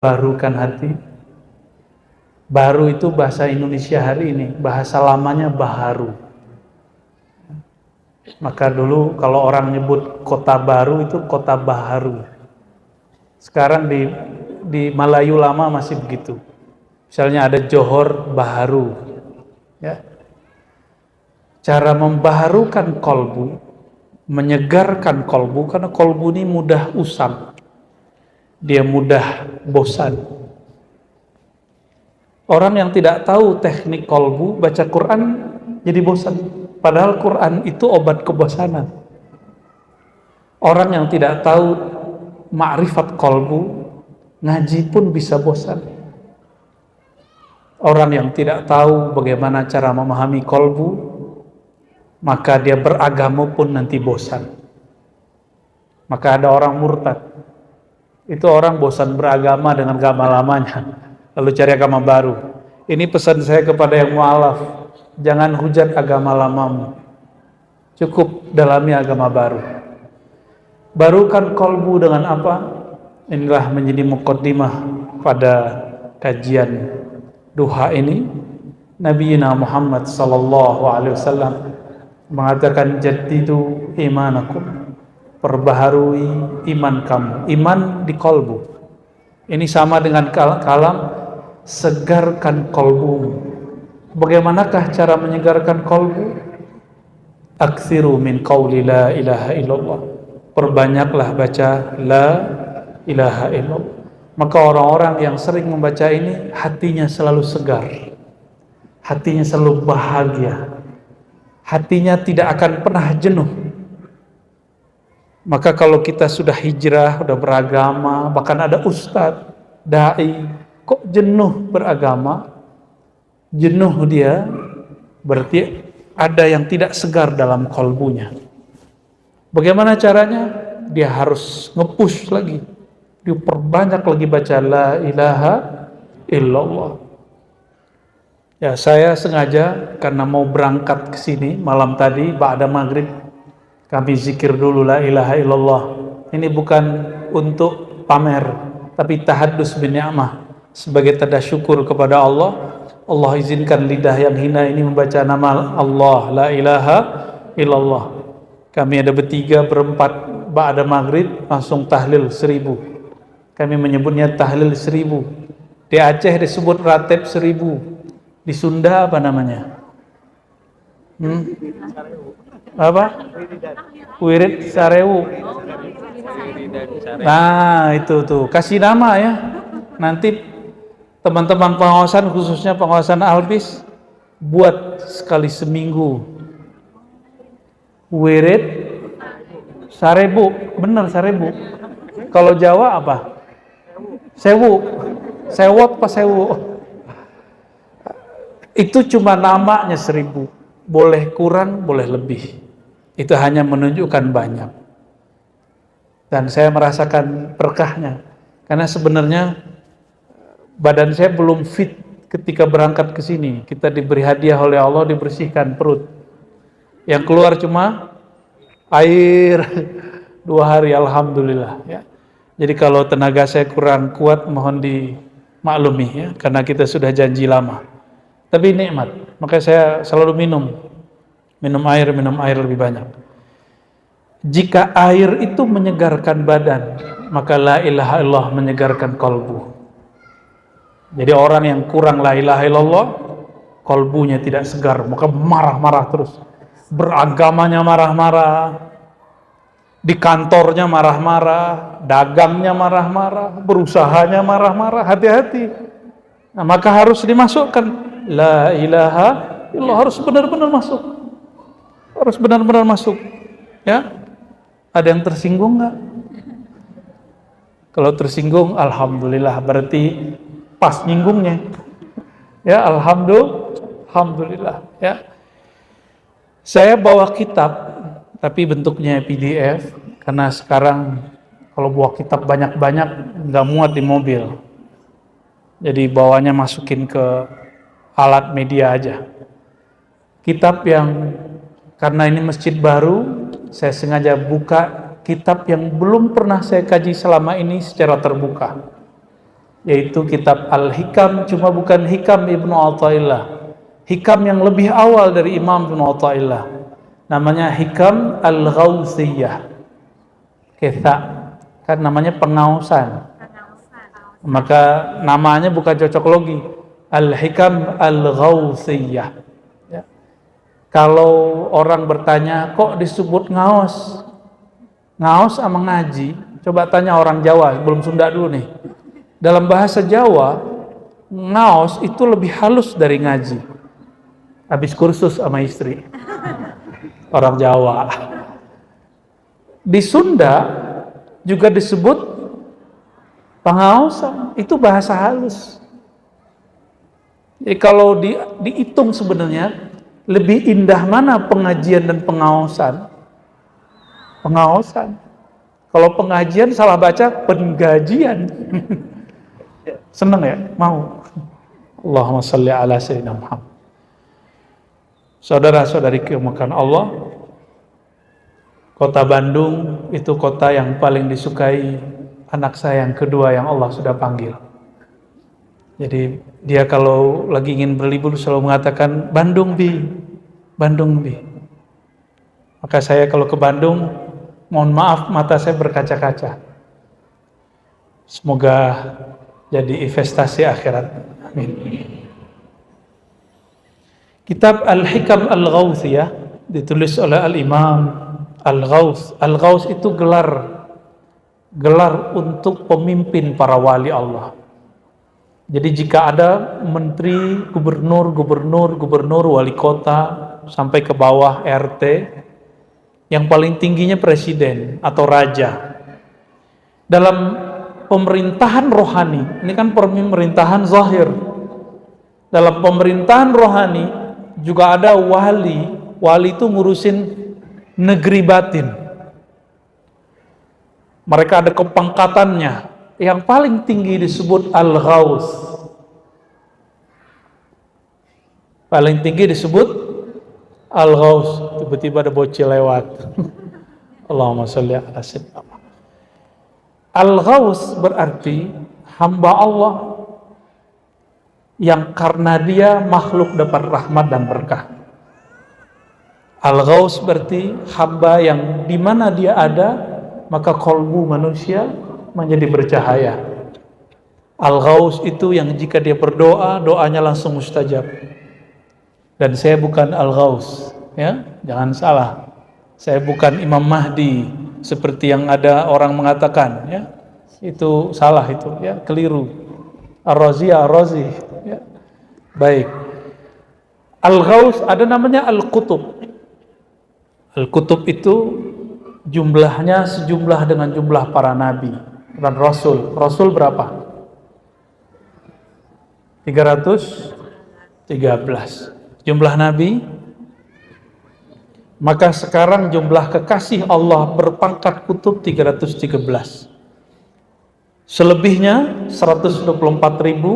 barukan hati. Baru itu bahasa Indonesia hari ini, bahasa lamanya baharu. Maka dulu kalau orang nyebut kota baru itu kota baharu. Sekarang di Melayu lama masih begitu. Misalnya ada Johor Baharu. Ya. Cara membaharukan kolbu, menyegarkan kolbu, karena kolbu ini mudah usang. Dia mudah bosan. Orang yang tidak tahu teknik kolbu, baca Quran jadi bosan. Padahal Quran itu obat kebosanan. Orang yang tidak tahu ma'rifat kolbu, ngaji pun bisa bosan. Orang yang tidak tahu bagaimana cara memahami kolbu, maka dia beragama pun nanti bosan. Maka ada orang murtad. Itu orang bosan beragama dengan agama lamanya, lalu cari agama baru. Ini pesan saya kepada yang mu'alaf, jangan hujat agama lamamu, cukup dalami agama baru. Barukan kolbu dengan apa? Inilah menjadi muqaddimah pada kajian duha ini. Nabi Muhammad sallallahu alaihi wasallam mengatakan, jaddidu imanakum, perbaharui iman kamu. Iman di kolbu. Ini sama dengan kalam, segarkan kolbumu. Bagaimanakah cara menyegarkan kolbu? Aksiru min qawli la ilaha illallah. Perbanyaklah baca la ilaha illallah. Maka orang-orang yang sering membaca ini, hatinya selalu segar, hatinya selalu bahagia, hatinya tidak akan pernah jenuh. Maka kalau kita sudah hijrah, sudah beragama, bahkan ada ustadz, da'i, kok jenuh beragama, jenuh dia, berarti ada yang tidak segar dalam kolbunya. Bagaimana caranya? Dia harus nge-push lagi, diperbanyak lagi baca la ilaha illallah. Ya, saya sengaja karena mau berangkat ke sini malam tadi, ba'da maghrib, kami zikir dulu la ilaha illallah. Ini bukan untuk pamer, tapi tahaddus bin ni'mah, sebagai tanda syukur kepada Allah. Allah izinkan lidah yang hina ini membaca nama Allah, la ilaha illallah. Kami ada bertiga, berempat, ba'da maghrib langsung tahlil 1000. Kami menyebutnya tahlil 1000. Di Aceh disebut ratib 1000. Di Sunda apa namanya? Apa? Wirid Sarewu. Nah itu tuh, kasih nama ya. Nanti teman-teman pengawasan, khususnya pengawasan Albis, buat sekali seminggu Wirid Sarebu. Bener, Sarebu. Kalau Jawa apa? Sewu. Sewot apa sewu? Itu cuma namanya 1000. Boleh kurang, boleh lebih. Itu hanya menunjukkan banyak. Dan saya merasakan berkahnya. Karena sebenarnya badan saya belum fit ketika berangkat ke sini. Kita diberi hadiah oleh Allah, dibersihkan perut. Yang keluar cuma air 2 hari, alhamdulillah ya. Jadi kalau tenaga saya kurang kuat, mohon dimaklumi ya, karena kita sudah janji lama. Tapi nikmat, makanya saya selalu minum air lebih banyak. Jika air itu menyegarkan badan, maka la ilaha illallah menyegarkan kolbu. Jadi orang yang kurang la ilaha illallah, kolbunya tidak segar, maka marah-marah terus. Beragamanya marah-marah, di kantornya marah-marah, dagangnya marah-marah, berusahanya marah-marah, hati-hati. Nah, maka harus dimasukkan la ilaha illallah, harus benar-benar masuk. Harus benar-benar masuk. Ya. Ada yang tersinggung enggak? Kalau tersinggung, alhamdulillah, berarti pas nyinggungnya. Ya, alhamdulillah, ya. Saya bawa kitab, tapi bentuknya PDF, karena sekarang kalau bawa kitab banyak-banyak nggak muat di mobil. Jadi bawanya masukin ke alat media aja. Kitab yang, karena ini masjid baru, saya sengaja buka kitab yang belum pernah saya kaji selama ini secara terbuka. yaitu kitab Al-Hikam, cuma bukan Hikam Ibnu Athaillah. Hikam yang lebih awal dari Imam Ibnu Athaillah. Namanya Hikam Al-Ghawthiyah. Ketha, kan namanya pengausan. Maka namanya bukan cocok logi. Al-Hikam Al-Ghawthiyah. Ya. Kalau orang bertanya, kok disebut ngaos? Ngaos sama ngaji. Coba tanya orang Jawa, belum Sunda dulu nih. Dalam bahasa Jawa, ngaos itu lebih halus dari ngaji. Habis kursus sama istri. Orang Jawa. Di Sunda juga disebut pengaosan, itu bahasa halus. Jadi kalau dihitung sebenarnya lebih indah mana pengajian dan pengaosan? Pengaosan. Kalau pengajian salah baca penggajian. Seneng ya? Mau. Allahumma shalli ala sayyidina Muhammad. Saudara-saudari kemuliaan Allah, kota Bandung itu kota yang paling disukai anak saya yang kedua yang Allah sudah panggil. Jadi dia kalau lagi ingin berlibur selalu mengatakan Bandung Bi, Bandung Bi. Maka saya kalau ke Bandung, mohon maaf mata saya berkaca-kaca. Semoga jadi investasi akhirat. Amin. Kitab Al-Hikam Al-Ghawthiyah ditulis oleh Al-Imam Al-Ghawth. Al-Ghawth itu gelar untuk pemimpin para wali Allah. Jadi jika ada menteri, gubernur, wali kota, sampai ke bawah RT, yang paling tingginya presiden atau raja. Dalam pemerintahan rohani, ini kan pemerintahan zahir. Dalam pemerintahan rohani juga ada wali. Wali itu ngurusin negeri batin. Mereka ada kepangkatannya. Yang paling tinggi disebut Al-Ghaus. Paling tinggi disebut Al-Ghaus. Tiba-tiba ada bocil lewat. Allahumma sholli ala sayyidina Muhammad. Al-Ghaus berarti hamba Allah yang karena dia makhluk dapat rahmat dan berkah. Al-Ghaus berarti hamba yang di mana dia ada maka kolbu manusia menjadi bercahaya. Al-Ghaus itu yang jika dia berdoa, doanya langsung mustajab. Dan saya bukan Al-Ghaus, ya, jangan salah. Saya bukan Imam Mahdi seperti yang ada orang mengatakan, ya. Itu salah itu, ya, keliru. Ar-Razi, Ar-Razi, ya. Baik. Al-Ghaus ada namanya Al-Qutub. Al-Qutub itu jumlahnya sejumlah dengan jumlah para nabi dan rasul. Rasul berapa? 313. Jumlah nabi, maka sekarang jumlah kekasih Allah berpangkat kutub 313. Selebihnya 124.000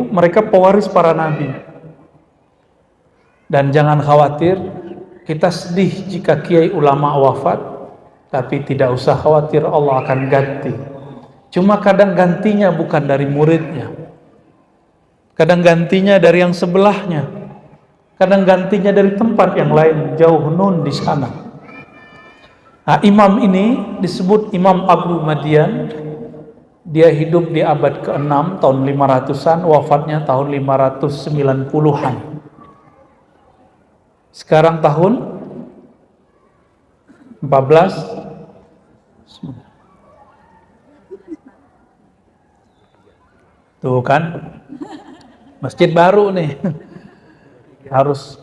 mereka pewaris para nabi. Dan jangan khawatir, kita sedih jika kiai ulama wafat, tapi tidak usah khawatir, Allah akan ganti. Cuma kadang gantinya bukan dari muridnya, kadang gantinya dari yang sebelahnya, kadang gantinya dari tempat yang lain, jauh nun di sana. Nah, imam ini disebut Imam Abu Madian. Dia hidup di abad ke-6 tahun 500-an, wafatnya tahun 590-an. Sekarang tahun 14. Tuh kan, masjid baru nih. Harus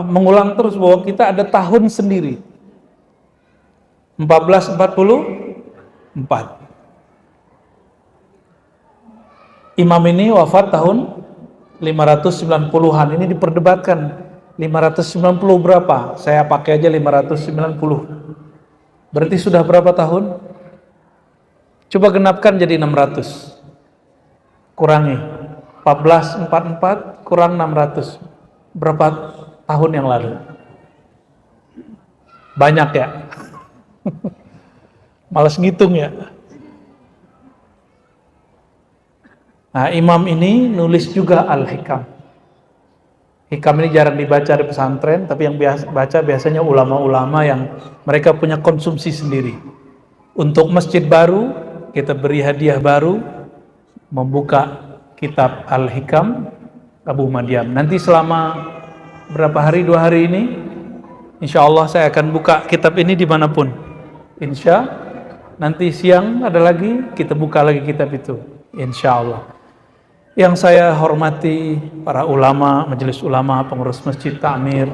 mengulang terus bahwa kita ada tahun sendiri. 1444. Imam ini wafat tahun 590-an. Ini diperdebatkan 590 berapa? Saya pakai aja 590. Berarti sudah berapa tahun? Coba genapkan jadi 600. Kurangi 1444 kurang 600. Berapa tahun yang lalu? Banyak ya? Malas ngitung ya? Nah, imam ini nulis juga Al-Hikam. Hikam ini jarang dibaca di pesantren, tapi yang baca biasanya ulama-ulama yang mereka punya konsumsi sendiri. Untuk masjid baru, kita beri hadiah baru, membuka kitab Al-Hikam Abu Madyam. Nanti selama berapa hari, 2 hari ini, insya Allah saya akan buka kitab ini dimanapun. Nanti siang ada lagi, kita buka lagi kitab itu, insya Allah. Yang saya hormati para ulama, majelis ulama, pengurus masjid, takmir,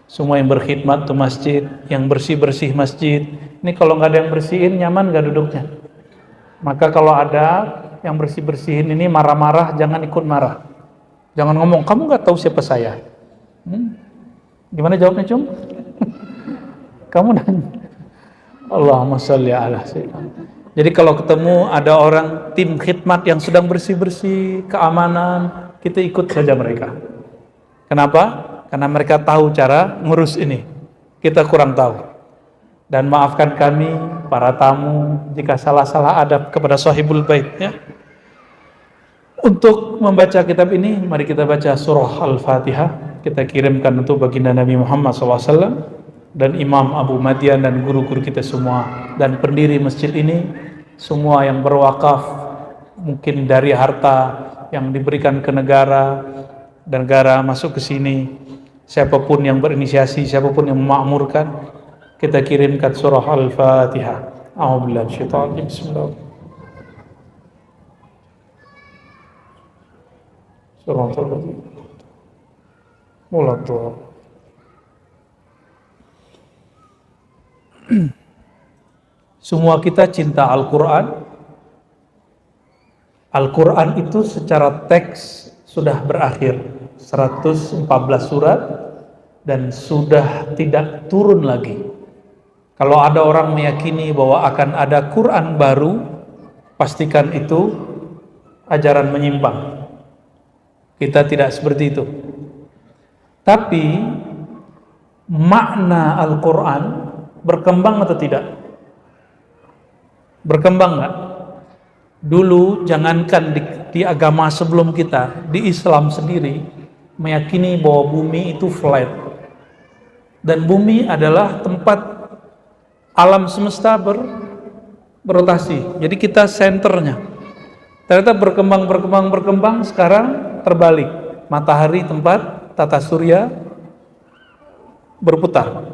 semua yang berkhidmat untuk masjid, yang bersih-bersih masjid. Ini kalau nggak ada yang bersihin, nyaman nggak duduknya? Maka kalau ada yang bersih-bersihin ini marah-marah, jangan ikut marah. Jangan ngomong, kamu nggak tahu siapa saya. Gimana jawabnya, Cum? Kamu nanya. Allahumma sholli ala sayyidina. Jadi kalau ketemu ada orang tim khidmat yang sedang bersih-bersih, keamanan, kita ikut saja mereka. Kenapa? Karena mereka tahu cara ngurus ini. Kita kurang tahu. Dan maafkan kami, para tamu, jika salah-salah adab kepada sahibul bait. Ya. Untuk membaca kitab ini, mari kita baca surah Al-Fatihah. Kita kirimkan untuk baginda Nabi Muhammad SAW. Dan Imam Abu Madyam dan guru-guru kita semua dan pendiri masjid ini, semua yang berwakaf mungkin dari harta yang diberikan ke negara dan negara masuk ke sini, siapapun yang berinisiasi, siapapun yang memakmurkan, kita kirimkan surah Al-Fatihah. A'udzubillahi minasyaitonir rajim. Bismillah. Surah Al-Fatihah. Mulai. Semua kita cinta Al-Quran. Al-Quran itu secara teks sudah berakhir 114 surat dan sudah tidak turun lagi. Kalau ada orang meyakini bahwa akan ada Quran baru, pastikan itu ajaran menyimpang. Kita tidak seperti itu. Tapi makna Al-Quran berkembang atau tidak? Berkembang nggak? Dulu jangankan di agama sebelum kita, di Islam sendiri meyakini bahwa bumi itu flat dan bumi adalah tempat alam semesta berotasi. Jadi kita senternya. Ternyata berkembang sekarang terbalik. Matahari tempat tata surya berputar.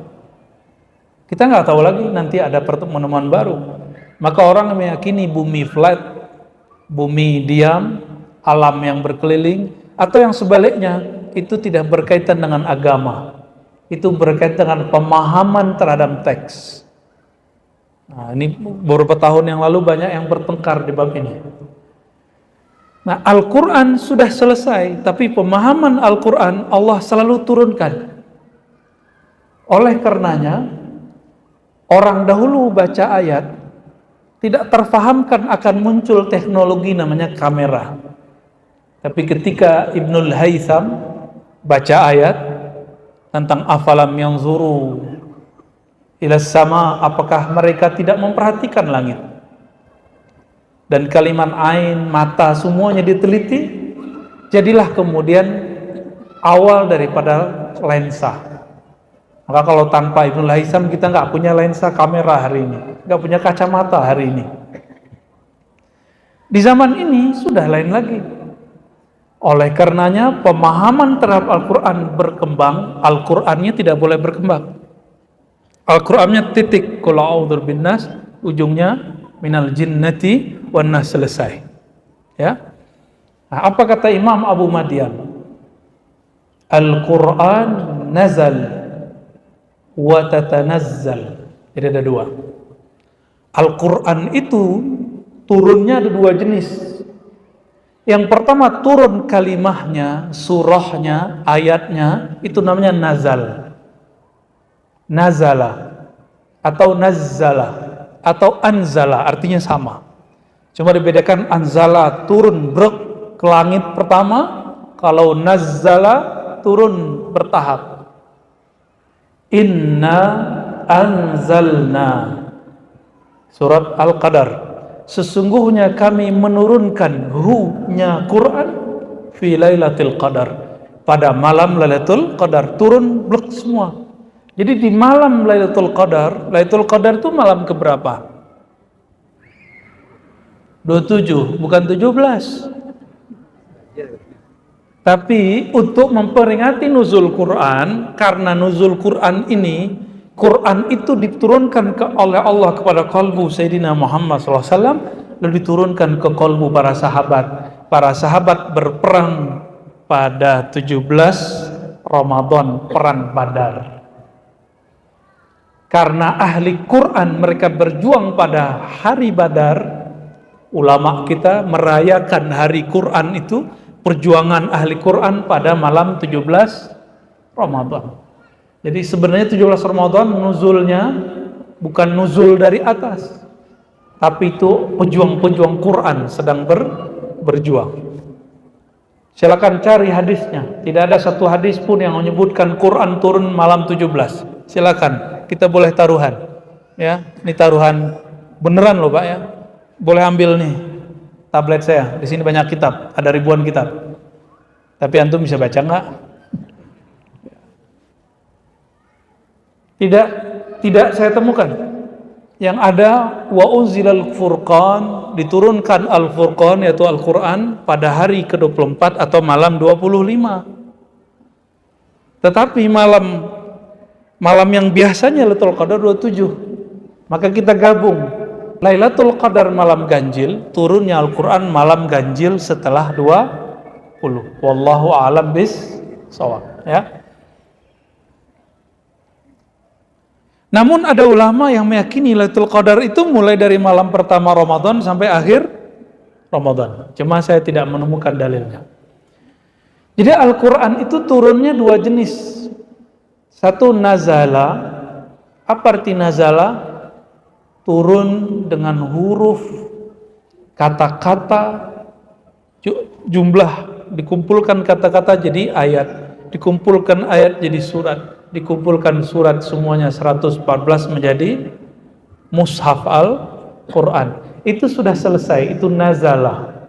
Kita nggak tahu lagi, nanti ada penemuan baru. Maka orang meyakini bumi flat, bumi diam, alam yang berkeliling, atau yang sebaliknya, itu tidak berkaitan dengan agama. Itu berkaitan dengan pemahaman terhadap teks. Nah, ini beberapa tahun yang lalu banyak yang bertengkar di bab ini. Nah, Al-Quran sudah selesai, tapi pemahaman Al-Quran Allah selalu turunkan. Oleh karenanya, orang dahulu baca ayat tidak terfahamkan akan muncul teknologi namanya kamera. Tapi ketika Ibnul Haytham baca ayat tentang afalam yanzuru ilas sama, apakah mereka tidak memperhatikan langit? Dan kalimat ain, mata, semuanya diteliti, jadilah kemudian awal daripada lensa. Maka kalau tanpa Ibnul Haytham kita nggak punya lensa kamera hari ini, nggak punya kacamata hari ini. Di zaman ini sudah lain lagi. Oleh karenanya pemahaman terhadap Al-Quran berkembang, Al-Qurannya tidak boleh berkembang. Al-Qurannya titik, qul a'udzu binnas, ujungnya minal jinnati wan nas, selesai. Ya. Nah, apa kata Imam Abu Madyam? Al-Quran nazal wa tatanazzal. Jadi ada dua. Al-Quran itu turunnya ada dua jenis. Yang pertama turun kalimahnya, surahnya, ayatnya, itu namanya nazal. Nazala atau nazzala atau anzala, artinya sama. Cuma dibedakan, anzala turun brek ke langit pertama, kalau nazzala turun bertahap. Inna anzalna, surat Al-Qadar. sesungguhnya kami menurunkan hu-nya Quran fi lailatul qadar, pada malam Lailatul Qadar, turun blek semua. Jadi di malam Lailatul Qadar itu malam keberapa? 27, bukan 17. Tapi untuk memperingati nuzul Quran, karena nuzul Quran ini, Quran itu diturunkan oleh Allah kepada kalbu Sayyidina Muhammad SAW, lalu diturunkan ke kalbu para sahabat. Para sahabat berperang pada 17 Ramadan, perang Badar. Karena ahli Quran, mereka berjuang pada hari Badar. Ulama kita merayakan hari Quran itu, perjuangan ahli Quran pada malam 17 Ramadan. Jadi sebenarnya 17 Ramadan nuzulnya bukan nuzul dari atas, tapi itu pejuang-pejuang Quran sedang berjuang. Silakan cari hadisnya. Tidak ada satu hadis pun yang menyebutkan Quran turun malam 17. Silakan, kita boleh taruhan. Ya, ini taruhan beneran loh Pak ya. Boleh ambil nih tablet saya. Di sini banyak kitab, ada ribuan kitab. Tapi antum bisa baca nggak? Tidak saya temukan. Yang ada wa unzilal furqan, diturunkan al-furqan yaitu Al-Qur'an pada hari ke-24 atau malam 25. Tetapi malam yang biasanya Lailatul Qadar 27. Maka kita gabung Lailatul Qadar malam ganjil, turunnya Al-Qur'an malam ganjil setelah 20. Wallahu a'lam bis-shawab, ya. Namun ada ulama yang meyakini Lailatul Qadar itu mulai dari malam pertama Ramadan sampai akhir Ramadan. Cuma saya tidak menemukan dalilnya. Jadi Al-Qur'an itu turunnya dua jenis. Satu nazala. Apa arti nazala? Turun dengan huruf, kata-kata, jumlah, dikumpulkan kata-kata jadi ayat, dikumpulkan ayat jadi surat, dikumpulkan surat semuanya 114 menjadi mushaf Al-Quran. Itu sudah selesai, itu nazalah.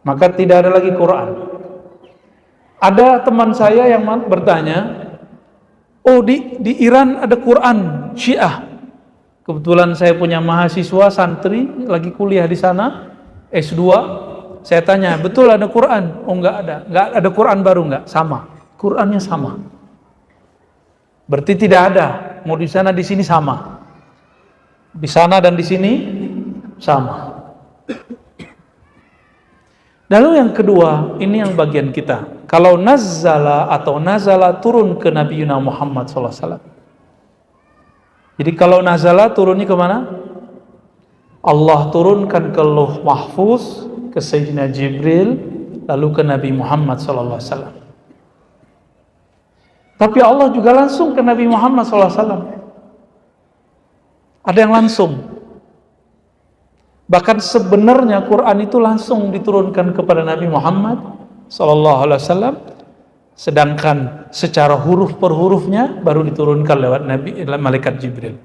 Maka tidak ada lagi Quran. Ada teman saya yang bertanya, oh di Iran ada Quran Syiah. Kebetulan saya punya mahasiswa santri lagi kuliah di sana S2. Saya tanya, betul ada Quran? Oh enggak ada Quran baru, enggak, sama. Qurannya sama. Berarti tidak ada. Mau di sana di sini sama. Di sana dan di sini sama. Lalu yang kedua, ini yang bagian kita. Kalau nazala atau nazala turun ke Nabi Muhammad SAW. Jadi kalau nazala turunnya kemana? Allah turunkan ke Lauh Mahfuz, ke Sayyidina Jibril, lalu ke Nabi Muhammad SAW. Tapi Allah juga langsung ke Nabi Muhammad SAW. Ada yang langsung. Bahkan sebenarnya Quran itu langsung diturunkan kepada Nabi Muhammad SAW. Sedangkan secara huruf per hurufnya baru diturunkan lewat malaikat Jibril.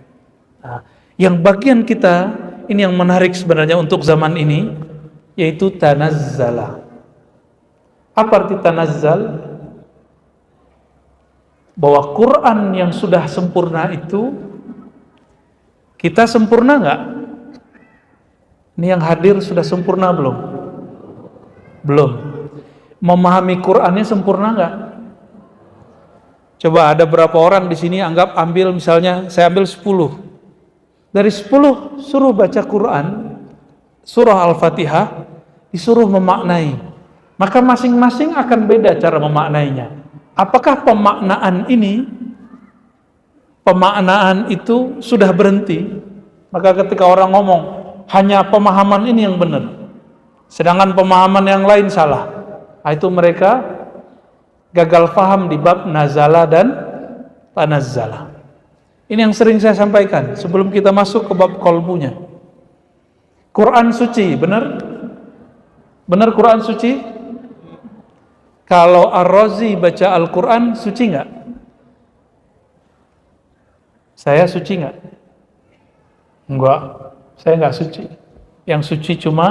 Nah, yang bagian kita ini yang menarik sebenarnya untuk zaman ini, yaitu tanazzala. Apa arti tanazzal? Bahwa Quran yang sudah sempurna itu, kita sempurna nggak? Ini yang hadir sudah sempurna belum? Belum. Memahami Qurannya sempurna nggak? Coba ada berapa orang di sini anggap ambil misalnya saya ambil 10. Dari 10 suruh baca Quran, surah Al-Fatihah, disuruh memaknai. Maka masing-masing akan beda cara memaknainya. Apakah pemaknaan itu sudah berhenti? Maka ketika orang ngomong, hanya pemahaman ini yang benar, sedangkan pemahaman yang lain salah. Nah, itu mereka gagal faham di bab nazala dan tanazzala. Ini yang sering saya sampaikan sebelum kita masuk ke bab kolbunya. Quran suci, benar? Benar Quran suci? Kalau Ar-Razi baca Al-Quran, suci nggak? Saya suci nggak? Enggak, saya nggak suci. Yang suci cuma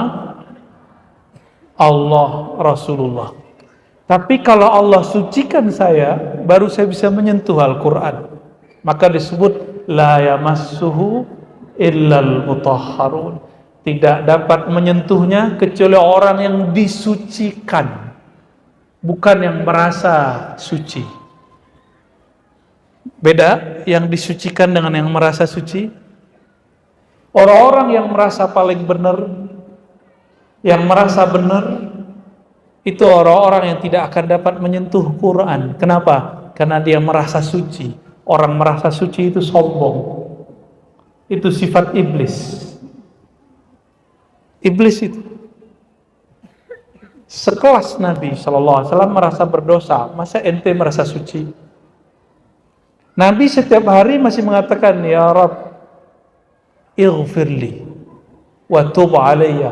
Allah, Rasulullah. Tapi kalau Allah sucikan saya, baru saya bisa menyentuh Al-Quran. Maka disebut la yamassuhu illal mutahharun. Tidak dapat menyentuhnya kecuali orang yang disucikan, bukan yang merasa suci. Beda yang disucikan dengan yang merasa suci. Orang-orang yang merasa paling benar, yang merasa benar, itu orang-orang yang tidak akan dapat menyentuh Quran. Kenapa? Karena dia merasa suci. Orang merasa suci itu sombong. Itu sifat iblis. Iblis itu sekelas Nabi SAW merasa berdosa, masa ente merasa suci? Nabi setiap hari masih mengatakan, ya Rabb, ighfirli wa tub alayya.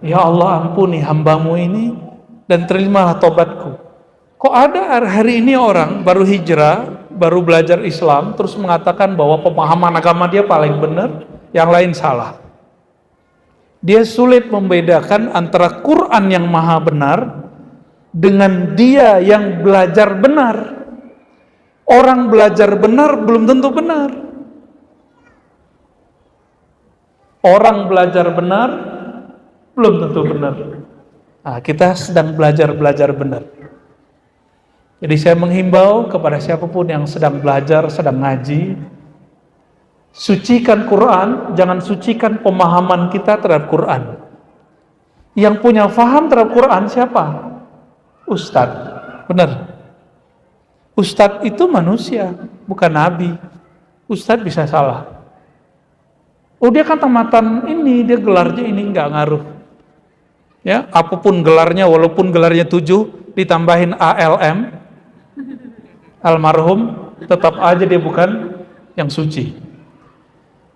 Ya Allah, ampuni hambamu ini dan terimalah tobatku. Kok ada hari ini orang baru hijrah, baru belajar Islam, terus mengatakan bahwa pemahaman agama dia paling benar, yang lain salah. Dia sulit membedakan antara Quran yang maha benar dengan dia yang belajar benar. Orang belajar benar belum tentu benar. Orang belajar benar belum tentu benar. Nah, kita sedang belajar benar. Jadi saya menghimbau kepada siapapun yang sedang belajar, sedang ngaji, sucikan Quran, jangan sucikan pemahaman kita terhadap Quran. Yang punya faham terhadap Quran siapa? Ustadz. Benar. Ustadz itu manusia, bukan nabi. Ustadz bisa salah. Oh, dia kan tamatan ini, dia gelarnya ini, nggak ngaruh. Ya, apapun gelarnya, walaupun gelarnya 7 ditambahin ALM, almarhum, tetap aja dia bukan yang suci.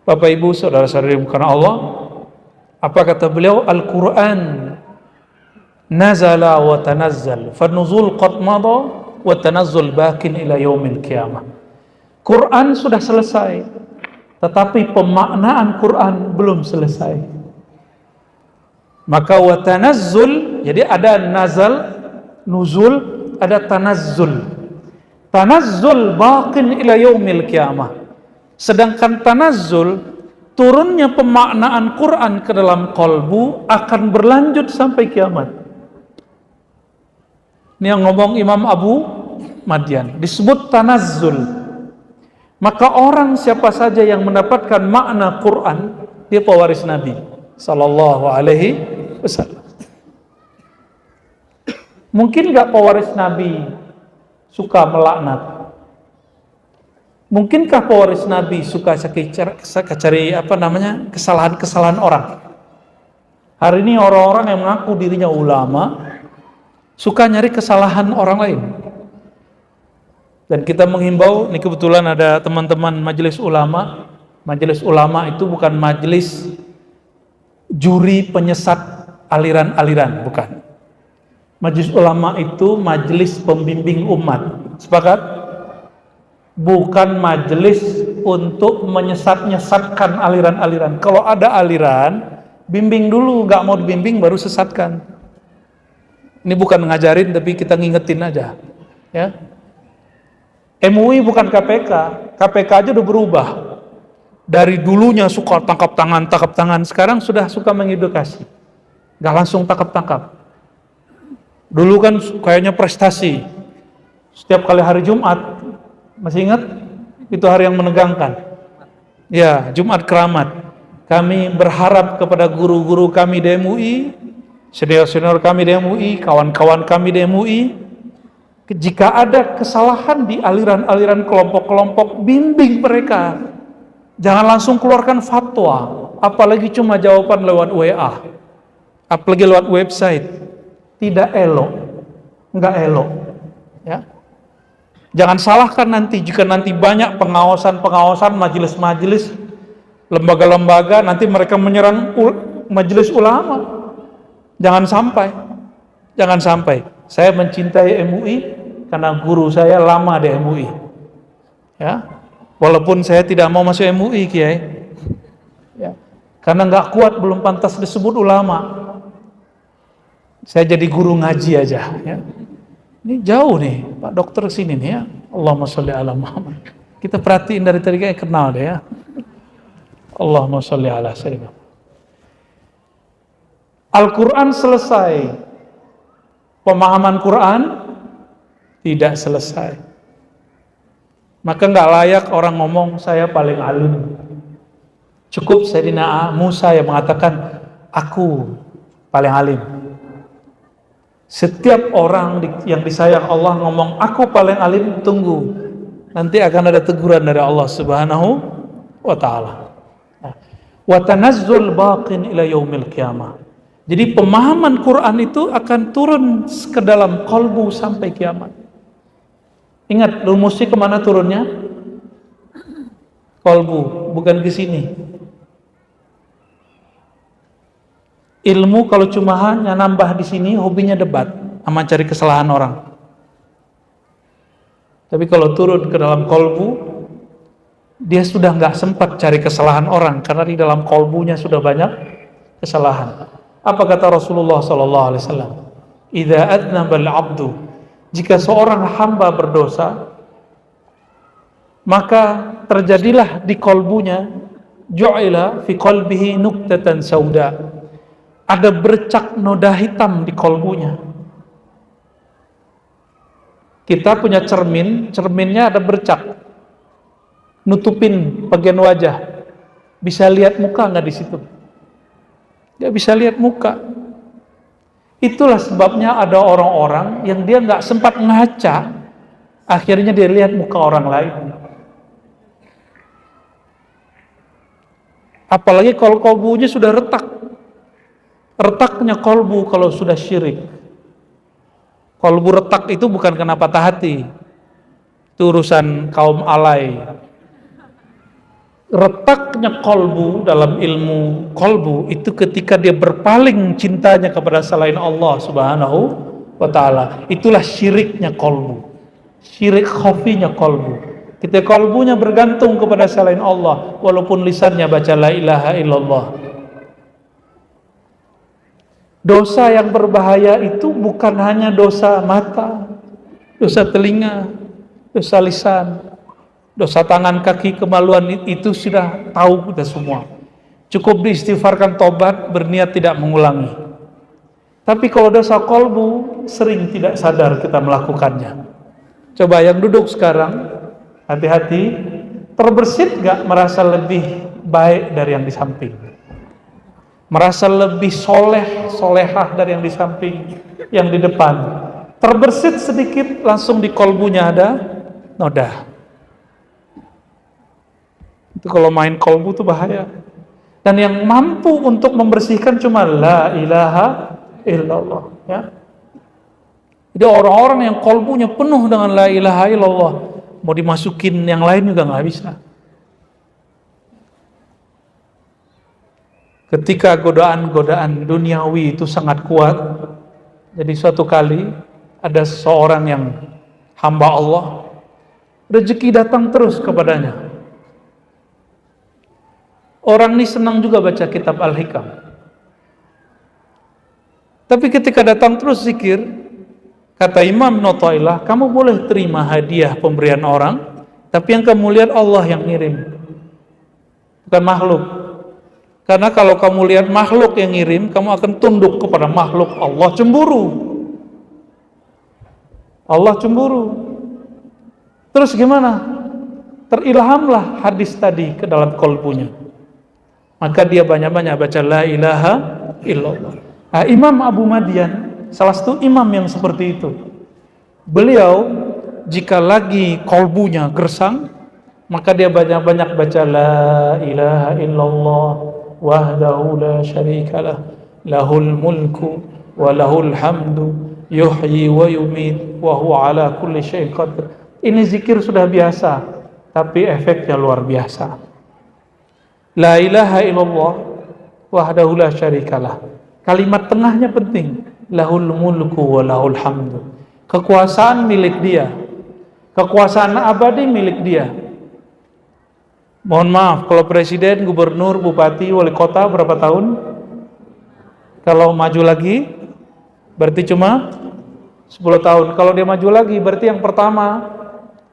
Bapak Ibu, saudara-saudari bukan Allah, apa kata beliau? Al-Quran nazala wa tanazzal, fanuzul qad mada wa tanazzul bakin ila yaumil qiyamah. Quran sudah selesai, tetapi pemaknaan Quran belum selesai. Maka wa tanazzul, jadi ada nazal, nuzul, ada tanazzul. Tanazzul baqin ila yaumil qiyamah. Sedangkan tanazzul, turunnya pemaknaan Quran ke dalam qalbu akan berlanjut sampai kiamat. Ini yang ngomong Imam Abu Madian, disebut tanazzul. Maka orang siapa saja yang mendapatkan makna Quran, dia pewaris Nabi sallallahu alaihi wasallam. Mungkin gak pewaris Nabi suka melaknat? Mungkinkah pewaris Nabi suka cari kesalahan-kesalahan orang? Hari ini orang-orang yang mengaku dirinya ulama suka nyari kesalahan orang lain. Dan kita menghimbau, ini kebetulan ada teman-teman majelis ulama. Majelis ulama itu bukan majelis juri penyesat aliran-aliran, bukan. Majelis ulama itu majelis pembimbing umat. Sepakat? Bukan majelis untuk menyesat-nyesatkan aliran-aliran. Kalau ada aliran, bimbing dulu, nggak mau dibimbing baru sesatkan. Ini bukan ngajarin, tapi kita ngingetin aja. Ya. MUI bukan KPK. KPK aja udah berubah. Dari dulunya suka tangkap tangan, sekarang sudah suka mengedukasi. Nggak langsung tangkap. Dulu kan kayaknya prestasi. Setiap kali hari Jumat, masih ingat? Itu hari yang menegangkan. Ya, Jumat Keramat. Kami berharap kepada guru-guru kami di MUI, senior-senior kami di MUI, kawan-kawan kami di MUI, jika ada kesalahan di aliran-aliran kelompok-kelompok, bimbing mereka. Jangan langsung keluarkan fatwa, apalagi cuma jawaban lewat WA, apalagi lewat website. Tidak elok, enggak elok. Ya. Jangan salahkan nanti, jika nanti banyak pengawasan-pengawasan, majelis-majelis, lembaga-lembaga, nanti mereka menyerang majelis ulama. Jangan sampai. Saya mencintai MUI karena guru saya lama di MUI. Ya. Walaupun saya tidak mau masuk MUI, Kiai. Ya. Karena nggak kuat, belum pantas disebut ulama. Saya jadi guru ngaji aja ya. Ini jauh nih Pak Dokter sini nih ya. Allahumma sholli ala Muhammad. Kita perhatiin dari tadi kayak kenal deh ya. Allahumma sholli ala sayyidina. Al-Quran selesai, pemahaman Quran tidak selesai. Maka nggak layak orang ngomong saya paling alim. Cukup Sayyidina Musa yang mengatakan aku paling alim. Setiap orang yang disayang Allah ngomong aku paling alim, tunggu, nanti akan ada teguran dari Allah Subhanahu wa ta'ala. Wa tanazzul baqin ila yaumil qiyamah. Jadi pemahaman Quran itu akan turun ke dalam kalbu sampai kiamat. Ingat rumusnya kemana turunnya? Kalbu, bukan ke sini. Ilmu kalau cuma hanya nambah di sini, hobinya debat sama cari kesalahan orang. Tapi kalau turun ke dalam kalbu, dia sudah nggak sempat cari kesalahan orang karena di dalam kalbunya sudah banyak kesalahan. Apa kata Rasulullah SAW? Idza adnabal abdu, jika seorang hamba berdosa, maka terjadilah di kalbunya ju'ila fi qalbihi nuqtatan sauda. Ada bercak noda hitam di kalbunya. Kita punya cermin, cerminnya ada bercak, nutupin bagian wajah. Bisa lihat muka nggak di situ? Nggak bisa lihat muka. Itulah sebabnya ada orang-orang yang dia nggak sempat ngaca, akhirnya dia lihat muka orang lain. Apalagi kalau kalbunya sudah retak. Retaknya kalbu kalau sudah syirik. Kalbu retak itu bukan kena patah hati. Itu urusan kaum alay. Retaknya kalbu dalam ilmu kalbu itu ketika dia berpaling cintanya kepada selain Allah Subhanahu wa ta'ala. Itulah syiriknya kalbu. Syirik khafinya kalbu. Ketika kalbunya bergantung kepada selain Allah, walaupun lisannya baca la ilaha illallah. Dosa yang berbahaya itu bukan hanya dosa mata, dosa telinga, dosa lisan, dosa tangan, kaki, kemaluan, itu sudah tahu kita semua. Cukup diistighfarkan, tobat, berniat tidak mengulangi. Tapi kalau dosa kalbu, sering tidak sadar kita melakukannya. Coba yang duduk sekarang, hati-hati, terbersit gak merasa lebih baik dari yang di samping? Merasa lebih solehah dari yang di samping, yang di depan. Terbersit sedikit, langsung di kalbunya ada noda. Itu kalau main kalbu itu bahaya. Dan yang mampu untuk membersihkan cuma la ilaha illallah. Ya. Jadi orang-orang yang kalbunya penuh dengan la ilaha illallah, mau dimasukin yang lain juga nggak bisa. Ketika godaan-godaan duniawi itu sangat kuat, jadi suatu kali ada seorang yang hamba Allah, rezeki datang terus kepadanya. Orang ini senang juga baca kitab Al-Hikam. Tapi ketika datang terus zikir, kata Imam Notoilah, kamu boleh terima hadiah pemberian orang, tapi yang kamu lihat Allah yang ngirim, bukan makhluk. Karena kalau kamu lihat makhluk yang ngirim, kamu akan tunduk kepada makhluk. Allah cemburu. Allah cemburu. Terus gimana? Terilhamlah hadis tadi ke dalam kalbunya. Maka dia banyak-banyak baca la ilaha illallah. Nah, Imam Abu Madian, salah satu imam yang seperti itu. Beliau jika lagi kalbunya gersang, maka dia banyak-banyak baca la ilaha illallah wahdahu la syarikalah lahul mulku wa lahul hamdu yuhyi wa yumit wa huwa ala kulli syai'in qadir. Ini zikir sudah biasa, tapi efeknya luar biasa. La ilaha illallah wahdahu la syarikalah. Kalimat tengahnya penting. Lahul mulku wa lahul hamdu. Kekuasaan milik dia. Kekuasaan abadi milik dia. Mohon maaf, kalau presiden, gubernur, bupati, wali kota berapa tahun? Kalau maju lagi berarti cuma 10 tahun. Kalau dia maju lagi berarti yang pertama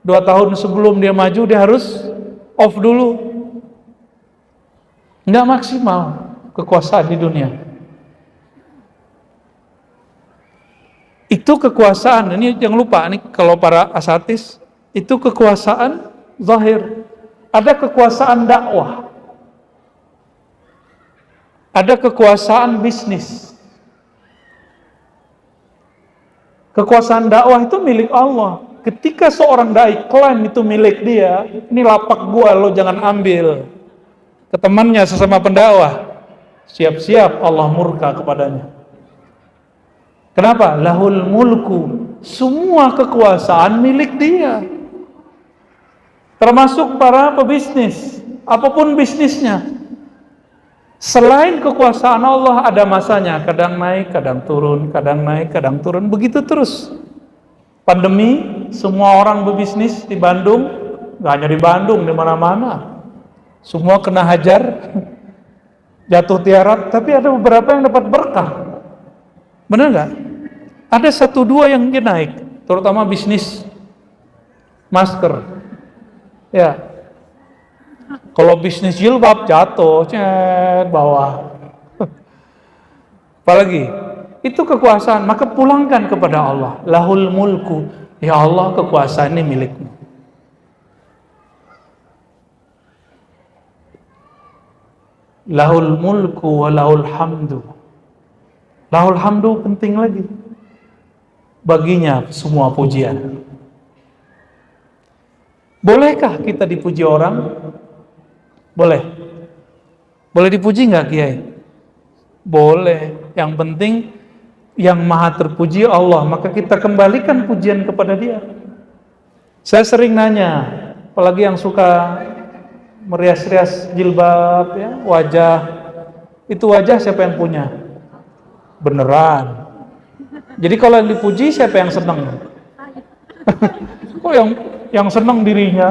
2 tahun sebelum dia maju dia harus off dulu. Nggak maksimal kekuasaan di dunia. Itu kekuasaan, ini jangan lupa nih, kalau para asatis itu kekuasaan zahir. Ada kekuasaan dakwah, ada kekuasaan bisnis. Kekuasaan dakwah itu milik Allah. Ketika seorang dai klaim itu milik dia, ini lapak gua, lo jangan ambil. Ke temannya sesama pendakwah, siap-siap Allah murka kepadanya. Kenapa? Lahul mulku, semua kekuasaan milik dia. Termasuk para pebisnis, apapun bisnisnya. Selain kekuasaan Allah ada masanya, kadang naik, kadang turun, kadang naik, kadang turun, begitu terus. Pandemi, semua orang berbisnis di Bandung, gak hanya di Bandung, di mana-mana. Semua kena hajar, jatuh tiarap, tapi ada beberapa yang dapat berkah. Benar nggak? Ada 1-2 yang naik, terutama bisnis masker. Ya, kalau bisnis jilbab jatuh, bawah. Apalagi itu kekuasaan, maka pulangkan kepada Allah. Lahul mulku, ya Allah kekuasaan ini milikmu. Lahul mulku wa lahul hamdu. Lahul hamdu penting lagi. Baginya semua pujian. Bolehkah kita dipuji orang? Boleh. Boleh dipuji nggak Kiai? Boleh. Yang penting yang maha terpuji Allah, maka kita kembalikan pujian kepada dia. Saya sering nanya, apalagi yang suka merias-rias jilbab, ya, wajah. Itu wajah siapa yang punya? Beneran. Jadi kalau yang dipuji siapa yang senang? Kok yang senang dirinya?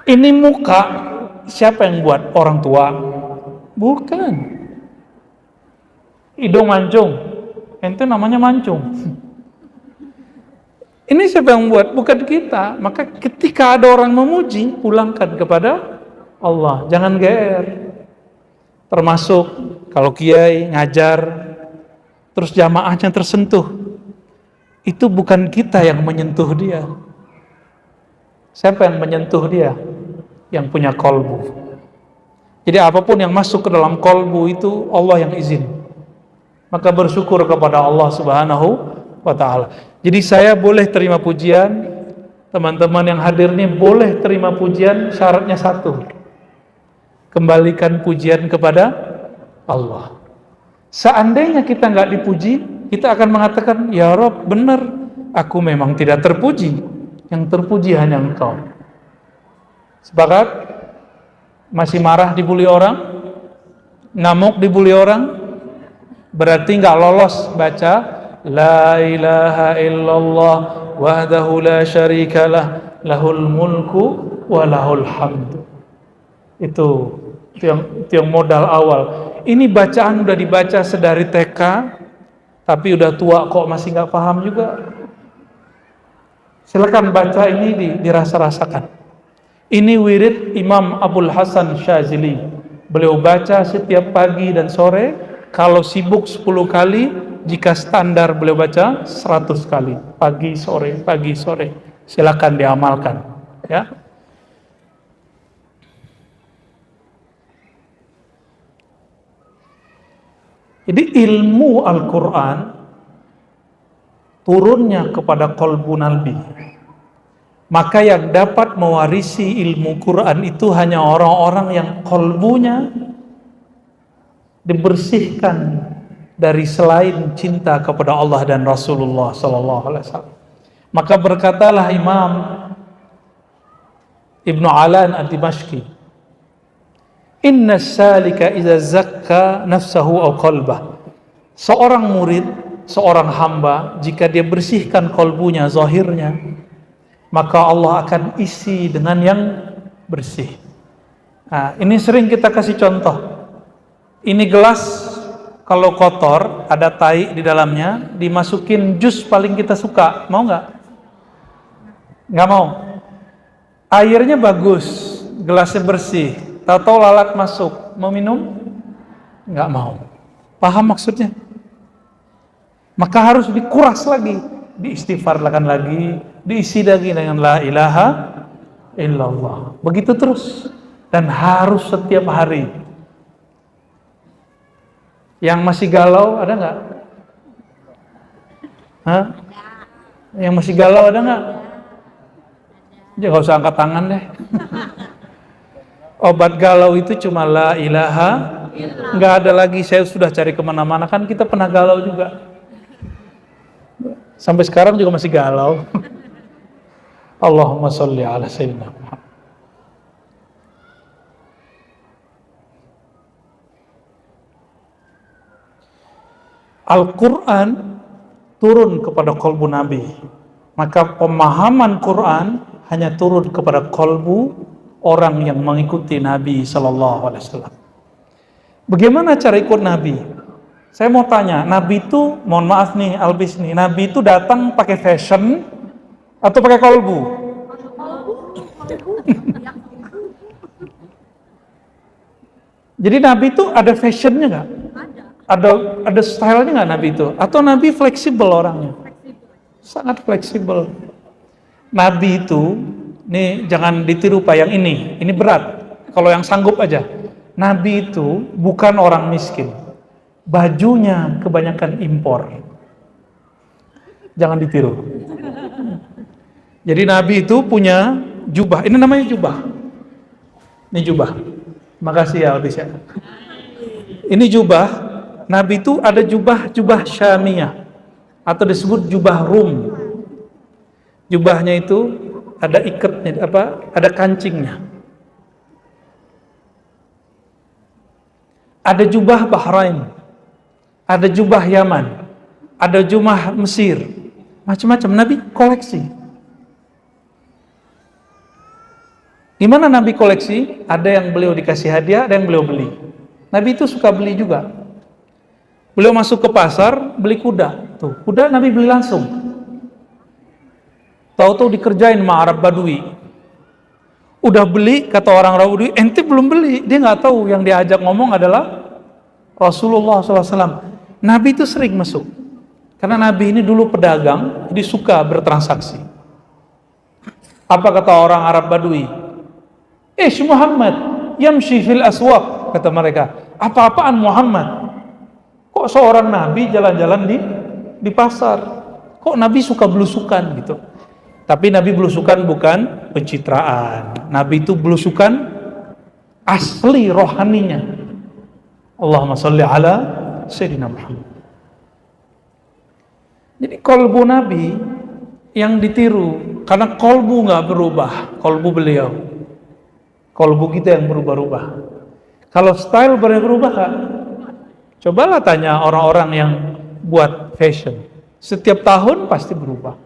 Ini muka siapa yang buat? Orang tua? Bukan. Hidung mancung, itu namanya mancung. Ini siapa yang buat? Bukan kita. Maka ketika ada orang memuji, pulangkan kepada Allah. Jangan GR. Termasuk kalau kiai ngajar, terus jamaahnya tersentuh, itu bukan kita yang menyentuh dia. Siapa yang menyentuh dia? Yang punya kolbu. Jadi apapun yang masuk ke dalam kolbu itu Allah yang izin. Maka bersyukur kepada Allah Subhanahu wa ta'ala. Jadi saya boleh terima pujian, teman-teman yang hadir ini boleh terima pujian, syaratnya satu. Kembalikan pujian kepada Allah. Seandainya kita nggak dipuji, kita akan mengatakan, ya Rob, benar, aku memang tidak terpuji. Yang terpuji hanya Engkau. Sepakat? Masih marah dibully orang? Ngamuk dibully orang? Berarti nggak lolos baca La ilaha illallah wahdahu la syarikalah lahul mulku wa lahul hamdu. Itu yang modal awal. Ini bacaan udah dibaca sedari TK, tapi udah tua kok masih nggak paham juga. Silakan baca ini dirasa-rasakan. Ini wirid Imam Abul Hasan Syazili. Beliau baca setiap pagi dan sore. Kalau sibuk 10 kali, jika standar beliau baca 100 kali. Pagi sore. Silakan diamalkan, ya. Jadi ilmu Al-Quran turunnya kepada qalbu Nabi. Maka yang dapat mewarisi ilmu Quran itu hanya orang-orang yang qalbunya dibersihkan dari selain cinta kepada Allah dan Rasulullah sallallahu alaihi wasallam. Maka berkatalah Imam Ibnu Alan ad-Dimashqi, "Inna salika idza zakka nafsahu aw qalbah." Seorang murid, seorang hamba, jika dia bersihkan kalbunya, zahirnya, maka Allah akan isi dengan yang bersih. Nah, ini sering kita kasih contoh. Ini gelas kalau kotor, ada tai di dalamnya, dimasukin jus paling kita suka, mau nggak? Nggak mau. Airnya bagus, gelasnya bersih, tahu-tahu lalat masuk, mau minum? Nggak mau. Paham maksudnya? Maka harus dikuras lagi, diistighfarkan lagi, diisi lagi dengan la ilaha illallah. Begitu terus, dan harus setiap hari. Yang masih galau ada nggak? Hah? Yang masih galau ada nggak? Jangan usah angkat tangan deh. Obat galau itu cuma la ilaha, nggak ada lagi. Saya sudah cari kemana-mana, kan kita pernah galau juga. Sampai sekarang juga masih galau. Allahumma sholli ala sayyidina Muhammad. Al-Quran turun kepada kolbu Nabi, maka pemahaman Quran hanya turun kepada kolbu orang yang mengikuti Nabi Sallallahu Alaihi Wasallam. Bagaimana cara ikut Nabi? Saya mau tanya, Nabi itu, mohon maaf nih Albis nih, Nabi itu datang pakai fashion atau pakai kolbu? Jadi Nabi itu ada fashionnya nggak? Ada stylenya nggak Nabi itu? Atau Nabi fleksibel orangnya? Sangat fleksibel. Nabi itu, nih jangan ditiru Pak yang ini berat. Kalau yang sanggup aja. Nabi itu bukan orang miskin. Bajunya kebanyakan impor. Jangan ditiru. Jadi Nabi itu punya jubah. Ini namanya jubah. Ini jubah. Makasih ya Albis ya. Ini jubah. Nabi itu ada jubah Syamiyah atau disebut jubah Rum. Jubahnya itu ada ikatnya, ada kancingnya. Ada jubah Bahrain, ada jubah Yaman, ada jubah Mesir, macam-macam. Nabi koleksi. Gimana Nabi koleksi? Ada yang beliau dikasih hadiah, ada yang beliau beli. Nabi itu suka beli juga. Beliau masuk ke pasar, beli kuda. Tuh, kuda Nabi beli langsung. Tahu-tahu dikerjain sama Arab Badui. Udah beli, kata orang Arab Badui, ente belum beli. Dia nggak tahu yang diajak ngomong adalah Rasulullah SAW. Nabi itu sering masuk. Karena Nabi ini dulu pedagang, jadi suka bertransaksi. Apa kata orang Arab Badui? Muhammad, yamshi fil aswaq, kata mereka. Apa-apaan Muhammad? Kok seorang Nabi jalan-jalan di pasar? Kok Nabi suka belusukan gitu? Tapi Nabi belusukan bukan pencitraan. Nabi itu belusukan asli rohaninya. Allahumma sholli ala sayyidina Muhammad. Jadi kolbu Nabi yang ditiru, karena kolbu nggak berubah, kolbu beliau. Kolbu kita yang berubah-ubah. Kalau style berubah Kak? Cobalah tanya orang-orang yang buat fashion. Setiap tahun pasti berubah.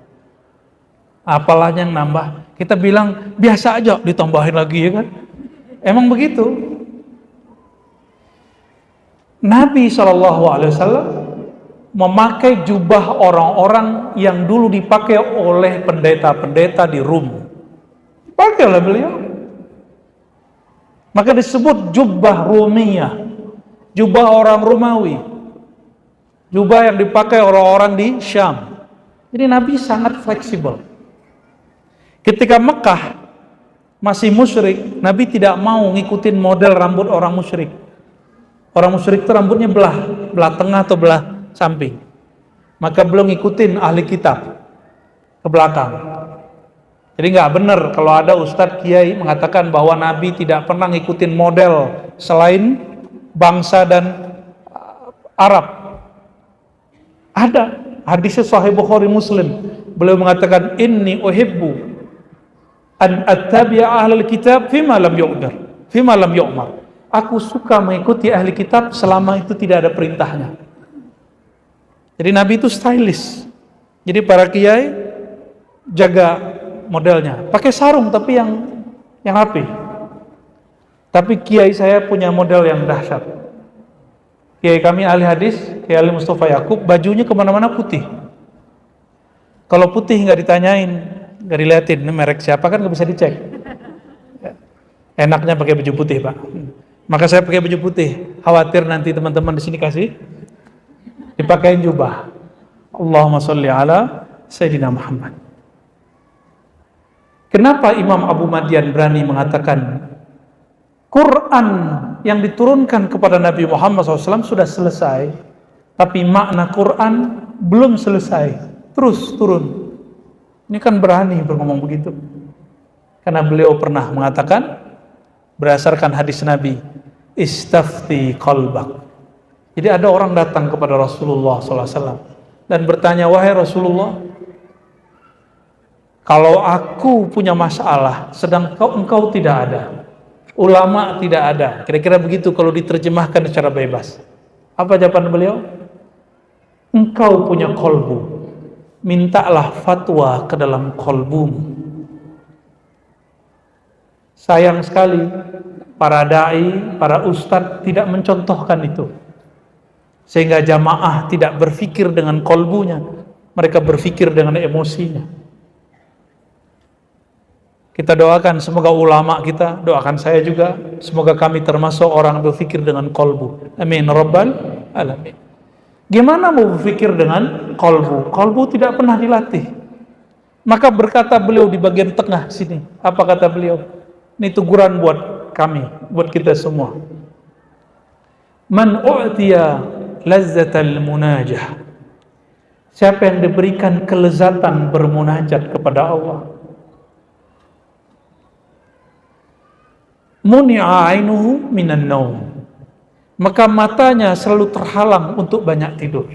Apalagi yang nambah. Kita bilang biasa aja, ditambahin lagi ya kan. Emang begitu. Nabi SAW memakai jubah orang-orang yang dulu dipakai oleh pendeta-pendeta di Rum. Dipakai oleh beliau. Maka disebut jubah Rumiyah. Jubah orang Romawi, jubah yang dipakai orang-orang di Syam. Jadi Nabi sangat fleksibel. Ketika Mekah masih musyrik, Nabi tidak mau ngikutin model rambut orang musyrik. Orang musyrik itu rambutnya belah tengah atau belah samping. Maka belum ngikutin ahli kitab ke belakang. Jadi nggak benar kalau ada ustadz kiai mengatakan bahwa Nabi tidak pernah ngikutin model selain bangsa dan Arab. Ada hadisnya Sahih Bukhari Muslim. Beliau mengatakan inni uhibbu an attabi'a ahlul kitab fima lam yu'dar, fima lam yu'mar. Aku suka mengikuti ahli kitab selama itu tidak ada perintahnya. Jadi Nabi itu stylish. Jadi para kiai jaga modelnya. Pakai sarung tapi yang rapi. Tapi kiai saya punya model yang dahsyat. Kiai kami ahli hadis, Kiai Ali Mustafa Yakub, bajunya kemana-mana putih. Kalau putih nggak ditanyain, nggak diliatin, ini merek siapa kan nggak bisa dicek. Enaknya pakai baju putih, Pak. Maka saya pakai baju putih. Khawatir nanti teman-teman di sini kasih dipakein jubah. Allahumma sholli ala Sayyidina Muhammad. Kenapa Imam Abu Madian berani mengatakan Quran yang diturunkan kepada Nabi Muhammad SAW sudah selesai, tapi makna Quran belum selesai, terus turun. Ini kan berani berngomong begitu, karena beliau pernah mengatakan berdasarkan hadis Nabi, istafti qalbak. Jadi ada orang datang kepada Rasulullah SAW dan bertanya, wahai Rasulullah, kalau aku punya masalah sedang engkau tidak ada, ulama tidak ada, kira-kira begitu kalau diterjemahkan secara bebas. Apa jawaban beliau? Engkau punya kolbu, mintalah fatwa ke dalam kolbumu. Sayang sekali para da'i, para ustadz tidak mencontohkan itu, sehingga jamaah tidak berpikir dengan kolbunya, mereka berpikir dengan emosinya. Kita doakan semoga ulama kita, doakan saya juga, semoga kami termasuk orang berpikir dengan kolbu. Amin rabbal alamin. Gimana mau berpikir dengan kolbu? Kolbu tidak pernah dilatih. Maka berkata beliau di bagian tengah sini, apa kata beliau? Ini teguran buat kami, buat kita semua. Man u'tiya lazzatal munajah. Siapa yang diberikan kelezatan bermunajat kepada Allah, muni'a ainuhu minan naum, maka matanya selalu terhalang untuk banyak tidur.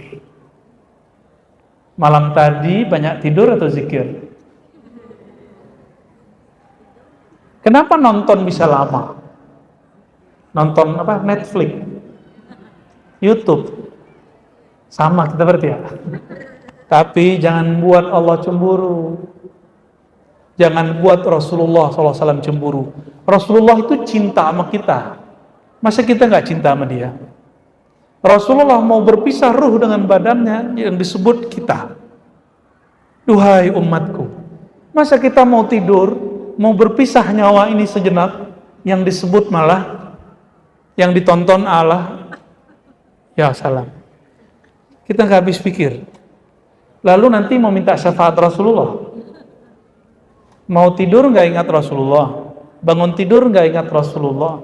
Malam tadi banyak tidur atau zikir? Kenapa nonton bisa lama? Nonton apa? Netflix, YouTube, sama kita berarti ya. Tapi jangan buat Allah cemburu. Jangan buat Rasulullah SAW cemburu. Rasulullah itu cinta sama kita. Masa kita nggak cinta sama dia? Rasulullah mau berpisah ruh dengan badannya yang disebut kita. Duhai umatku, masa kita mau tidur, mau berpisah nyawa ini sejenak, yang disebut malah, yang ditonton Allah, ya salam. Kita nggak habis pikir. Lalu nanti mau minta syafaat Rasulullah. Mau tidur nggak ingat Rasulullah, bangun tidur nggak ingat Rasulullah.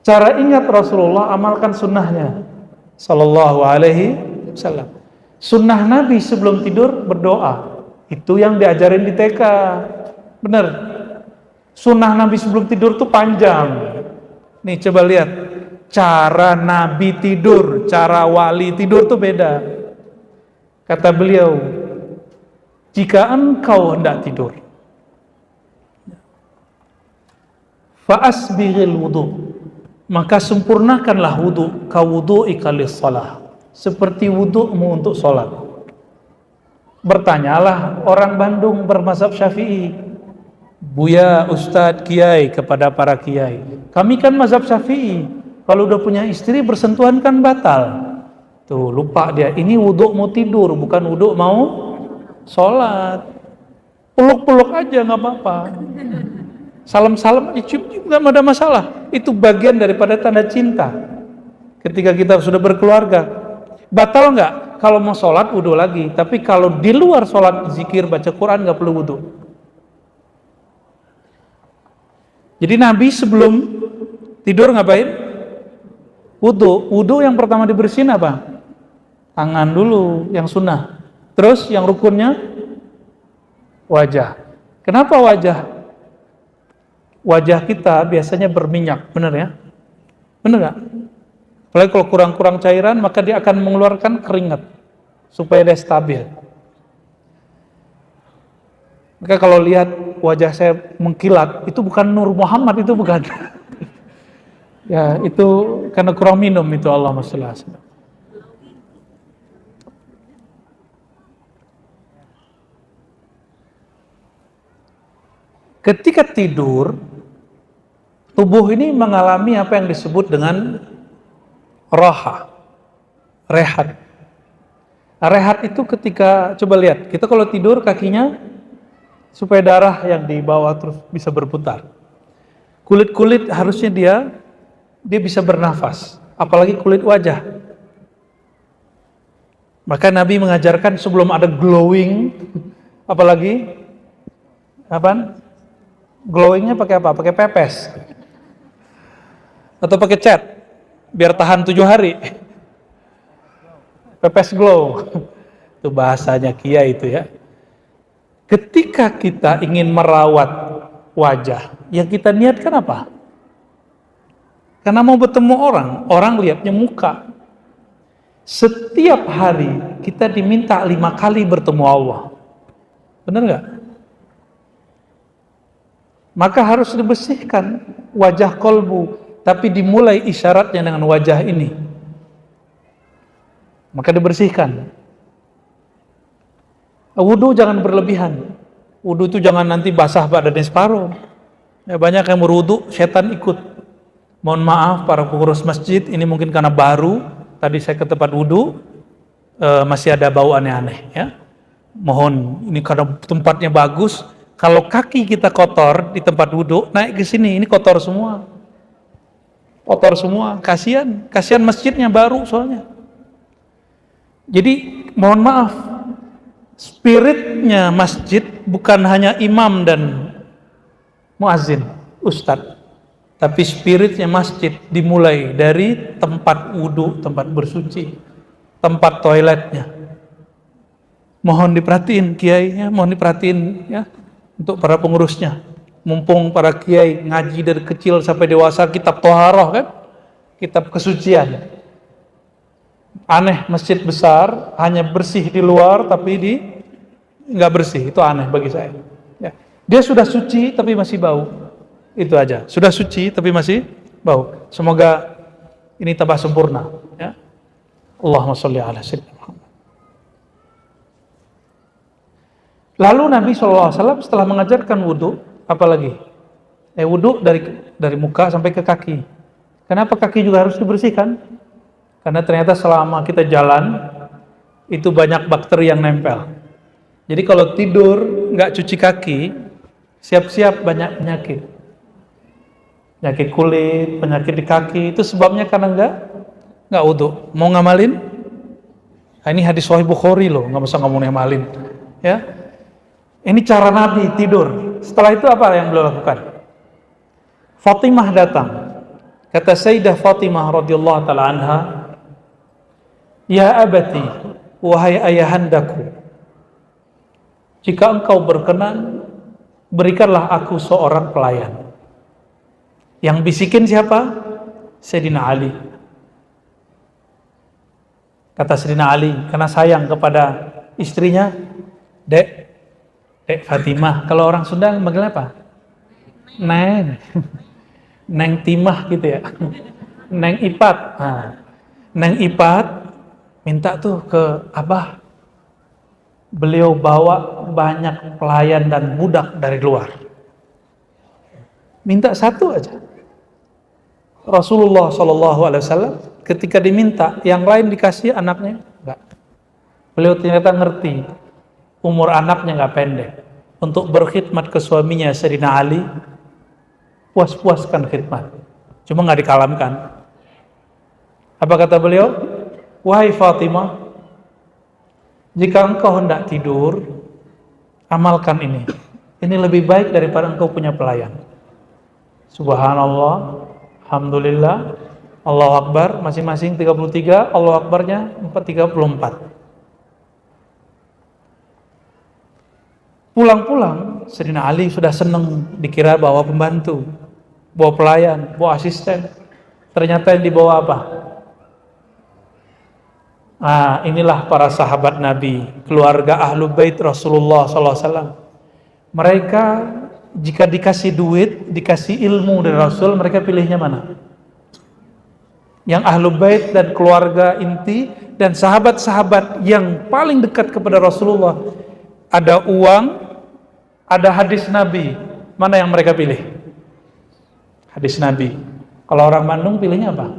Cara ingat Rasulullah, amalkan sunnahnya sallallahu alaihi wasallam. Sunnah Nabi sebelum tidur berdoa, itu yang diajarin di TK. Benar. Sunnah Nabi sebelum tidur tuh panjang. Nih coba lihat, cara Nabi tidur, cara wali tidur tuh beda. Kata beliau, jika engkau hendak tidur, fa'asbighil wudu, maka sempurnakanlah wudu, ka wudu'ika lis-shalah, seperti wudu'mu untuk sholat. Bertanyalah orang Bandung bermazhab Syafi'i, Buya, Ustadz, Kiai, kepada para kiai, kami kan mazhab Syafi'i, kalau udah punya istri bersentuhan kan batal. Tuh lupa dia, ini wuduk mau tidur, bukan wuduk mau sholat. Peluk-peluk aja nggak apa-apa, salam-salam dicium-cium nggak ada masalah. Itu bagian daripada tanda cinta. Ketika kita sudah berkeluarga, batal nggak? Kalau mau sholat wudhu lagi, tapi kalau di luar sholat, zikir, baca Quran nggak perlu wudhu. Jadi Nabi sebelum tidur ngapain? Wudhu. Wudhu yang pertama dibersihin apa? Tangan dulu, yang sunnah. Terus yang rukunnya wajah. Kenapa wajah? Wajah kita biasanya berminyak, benar ya? Benar nggak? Apalagi kalau kurang-kurang cairan, maka dia akan mengeluarkan keringat supaya dia stabil. Maka kalau lihat wajah saya mengkilat, itu bukan Nur Muhammad, itu bukan. Ya, itu karena kurang minum itu, Allahumma sholli alaihi wasallam. Ketika tidur, tubuh ini mengalami apa yang disebut dengan raha, rehat. Rehat itu ketika, coba lihat, kita kalau tidur kakinya supaya darah yang di bawah terus bisa berputar. Kulit-kulit harusnya dia bisa bernafas, apalagi kulit wajah. Maka Nabi mengajarkan sebelum ada glowing, apalagi apa? Glowingnya pakai apa? Pakai pepes atau pakai cat biar tahan 7 hari. Pepes glow. Itu bahasanya Kiai itu ya. Ketika kita ingin merawat wajah, yang kita niatkan apa? Karena mau bertemu orang lihatnya muka. Setiap hari kita diminta 5 kali bertemu Allah. Benar nggak? Maka harus dibersihkan wajah kolbu, tapi dimulai isyaratnya dengan wajah ini. Maka dibersihkan. Wudu jangan berlebihan. Wudu itu jangan nanti basah badannya separuh. Ya, banyak yang berwudu, setan ikut. Mohon maaf para pengurus masjid, ini mungkin karena baru. Tadi saya ke tempat wudu, masih ada bau aneh-aneh. Ya. Mohon, ini karena tempatnya bagus. Kalau kaki kita kotor di tempat wudu, naik ke sini, ini kotor semua. Kotor semua, kasihan masjidnya baru soalnya. Jadi mohon maaf, spiritnya masjid bukan hanya imam dan muazin, ustadz, tapi spiritnya masjid dimulai dari tempat wudu, tempat bersuci, tempat toiletnya. Mohon diperhatiin kiainya, mohon diperhatiin ya untuk para pengurusnya. Mumpung para kiai ngaji dari kecil sampai dewasa kitab toharoh kan, kitab kesucian. Aneh masjid besar hanya bersih di luar tapi nggak bersih, itu aneh bagi saya. Ya. Dia sudah suci tapi masih bau, itu aja. Sudah suci tapi masih bau. Semoga ini tambah sempurna. Ya. Allahumma sholli ala sayyidina Muhammad. Lalu Nabi SAW setelah mengajarkan wudu, apalagi? Wudu dari muka sampai ke kaki. Kenapa kaki juga harus dibersihkan? Karena ternyata selama kita jalan itu banyak bakteri yang nempel. Jadi kalau tidur nggak cuci kaki, siap-siap banyak penyakit. Penyakit kulit, penyakit di kaki, itu sebabnya karena nggak wudu. Mau ngamalin? Nah, ini hadis Sahih Bukhari loh, nggak usah ngomong ngamalin. Ya, ini cara Nabi tidur. Setelah itu apa yang beliau lakukan? Fatimah datang. Kata Sayyidah Fatimah radhiyallahu taala anha, "Ya abati, wahai ayahandaku, jika engkau berkenan, berikanlah aku seorang pelayan." Yang bisikin siapa? Sayyidina Ali. Kata Sayyidina Ali, karena sayang kepada istrinya, Dek Fatimah. Kalau orang Sunda manggil apa? Neng. Neng Timah gitu ya. Neng Ipat. Nah, Neng Ipat minta tuh ke Abah, beliau bawa banyak pelayan dan budak dari luar. Minta satu aja. Rasulullah SAW ketika diminta, yang lain dikasih, anaknya enggak. Beliau ternyata ngerti umur anaknya enggak pendek. Untuk berkhidmat ke suaminya Sayyidina Ali, puas-puaskan khidmat. Cuma enggak dikalamkan. Apa kata beliau? Wahai Fatimah, jika engkau hendak tidur, amalkan ini. Ini lebih baik daripada engkau punya pelayan. Subhanallah, alhamdulillah, Allahu Akbar, masing-masing 33, Allahu Akbarnya 34. Pulang-pulang, Sayyidina Ali sudah senang, dikira bawa pembantu, bawa pelayan, bawa asisten. Ternyata yang dibawa apa? Nah, inilah para sahabat Nabi, keluarga Ahlul Bait Rasulullah SAW. Mereka jika dikasih duit, dikasih ilmu dari Rasul, mereka pilihnya mana? Yang Ahlul Bait dan keluarga inti dan sahabat-sahabat yang paling dekat kepada Rasulullah. Ada uang, ada hadis Nabi, Mana yang mereka pilih? Hadis Nabi. Kalau orang Bandung pilihnya apa?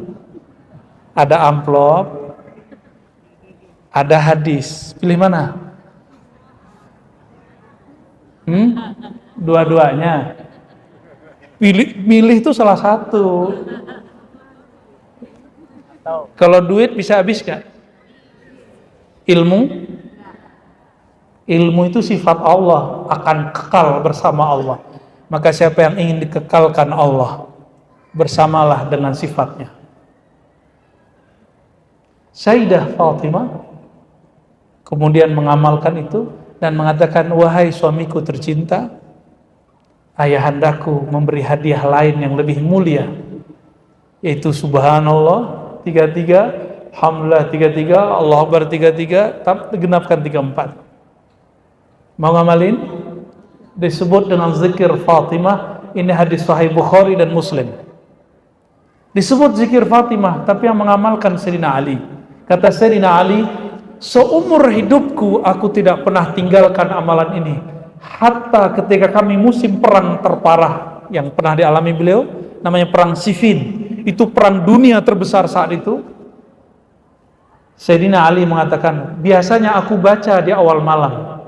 Ada amplop, ada hadis. Pilih mana? Dua-duanya. Milih itu salah satu. Kalau duit bisa habis gak? Ilmu itu sifat Allah, akan kekal bersama Allah. Maka siapa yang ingin dikekalkan Allah, bersamalah dengan sifatnya. Sayyidah Fatimah kemudian mengamalkan itu dan mengatakan, wahai suamiku tercinta, ayahandaku memberi hadiah lain yang lebih mulia, yaitu subhanallah 33, alhamdulillah 33, Allah Akbar 33, tapi genapkan 34. Mau ngamalin? Disebut dengan zikir Fatimah. Ini hadis sahih Bukhari dan Muslim. Disebut zikir Fatimah, tapi yang mengamalkan Sayyidina Ali. Kata Sayyidina Ali, seumur hidupku aku tidak pernah tinggalkan amalan ini. Hatta ketika kami musim perang terparah yang pernah dialami beliau, namanya perang Siffin. Itu perang dunia terbesar saat itu. Sayyidina Ali mengatakan, biasanya aku baca di awal malam.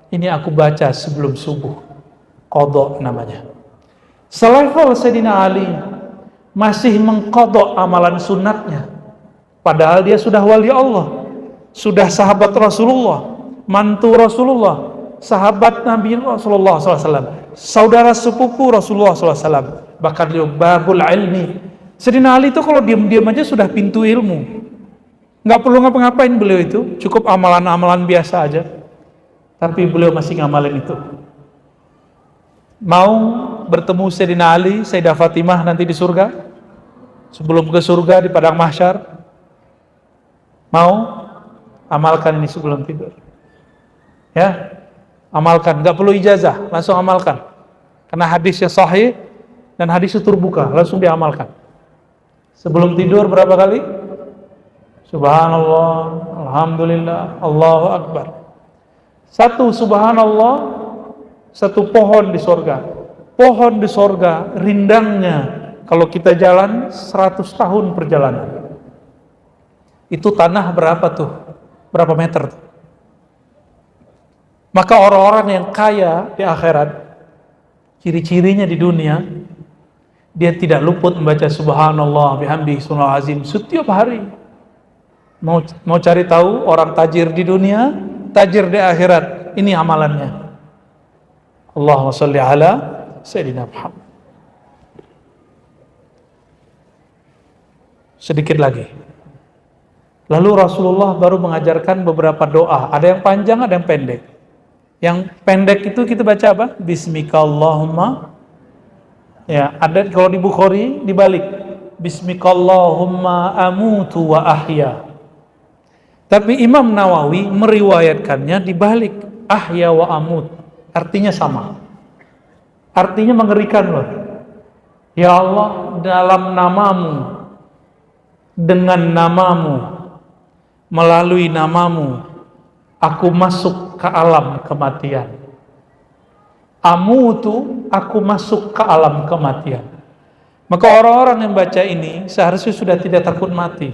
Ini aku baca sebelum subuh. Qadha namanya. Selevel Sayyidina Ali masih mengqadha amalan sunatnya. Padahal dia sudah wali Allah, sudah sahabat Rasulullah, mantu Rasulullah, sahabat Nabi Rasulullah SAW, saudara sepupu Rasulullah SAW, bahkan dia babul ilmi. Sayyidina Ali itu kalau diam-diam aja sudah pintu ilmu, nggak perlu ngapa-ngapain beliau itu, cukup amalan-amalan biasa aja, tapi beliau masih ngamalin itu. Mau bertemu Sayyidina Ali, Sayyidah Fatimah nanti di surga, sebelum ke surga di padang mahsyar, mau amalkan ini sebelum tidur, ya, amalkan, nggak perlu ijazah, langsung amalkan, karena hadisnya sahih dan hadisnya terbuka, langsung diamalkan. Sebelum tidur berapa kali? Subhanallah, alhamdulillah, Allahu Akbar. Satu subhanallah, satu pohon di sorga. Pohon di sorga rindangnya kalau kita jalan 100 tahun perjalanan. Itu tanah berapa tuh? Berapa meter tuh? Maka orang-orang yang kaya di akhirat, ciri-cirinya di dunia, dia tidak luput membaca subhanallah bihamdihi subhanal azim setiap hari. Mau cari tahu orang tajir di dunia, tajir di akhirat, ini amalannya. Allahumma sholli ala Sayyidina Muhammad. Sedikit lagi. Lalu Rasulullah baru mengajarkan beberapa doa. Ada yang panjang, ada yang pendek. Yang pendek itu kita baca apa? Bismikallahumma. Ya, ada kalau di Bukhari dibalik. Bismikallahumma amutu wa ahya. Tapi Imam Nawawi meriwayatkannya dibalik. Ahya wa amut. Artinya sama. Artinya mengerikan loh. Ya Allah, dalam namamu, dengan namamu, melalui namamu, aku masuk ke alam kematian. Amutu, aku masuk ke alam kematian. Maka orang-orang yang baca ini seharusnya sudah tidak takut mati.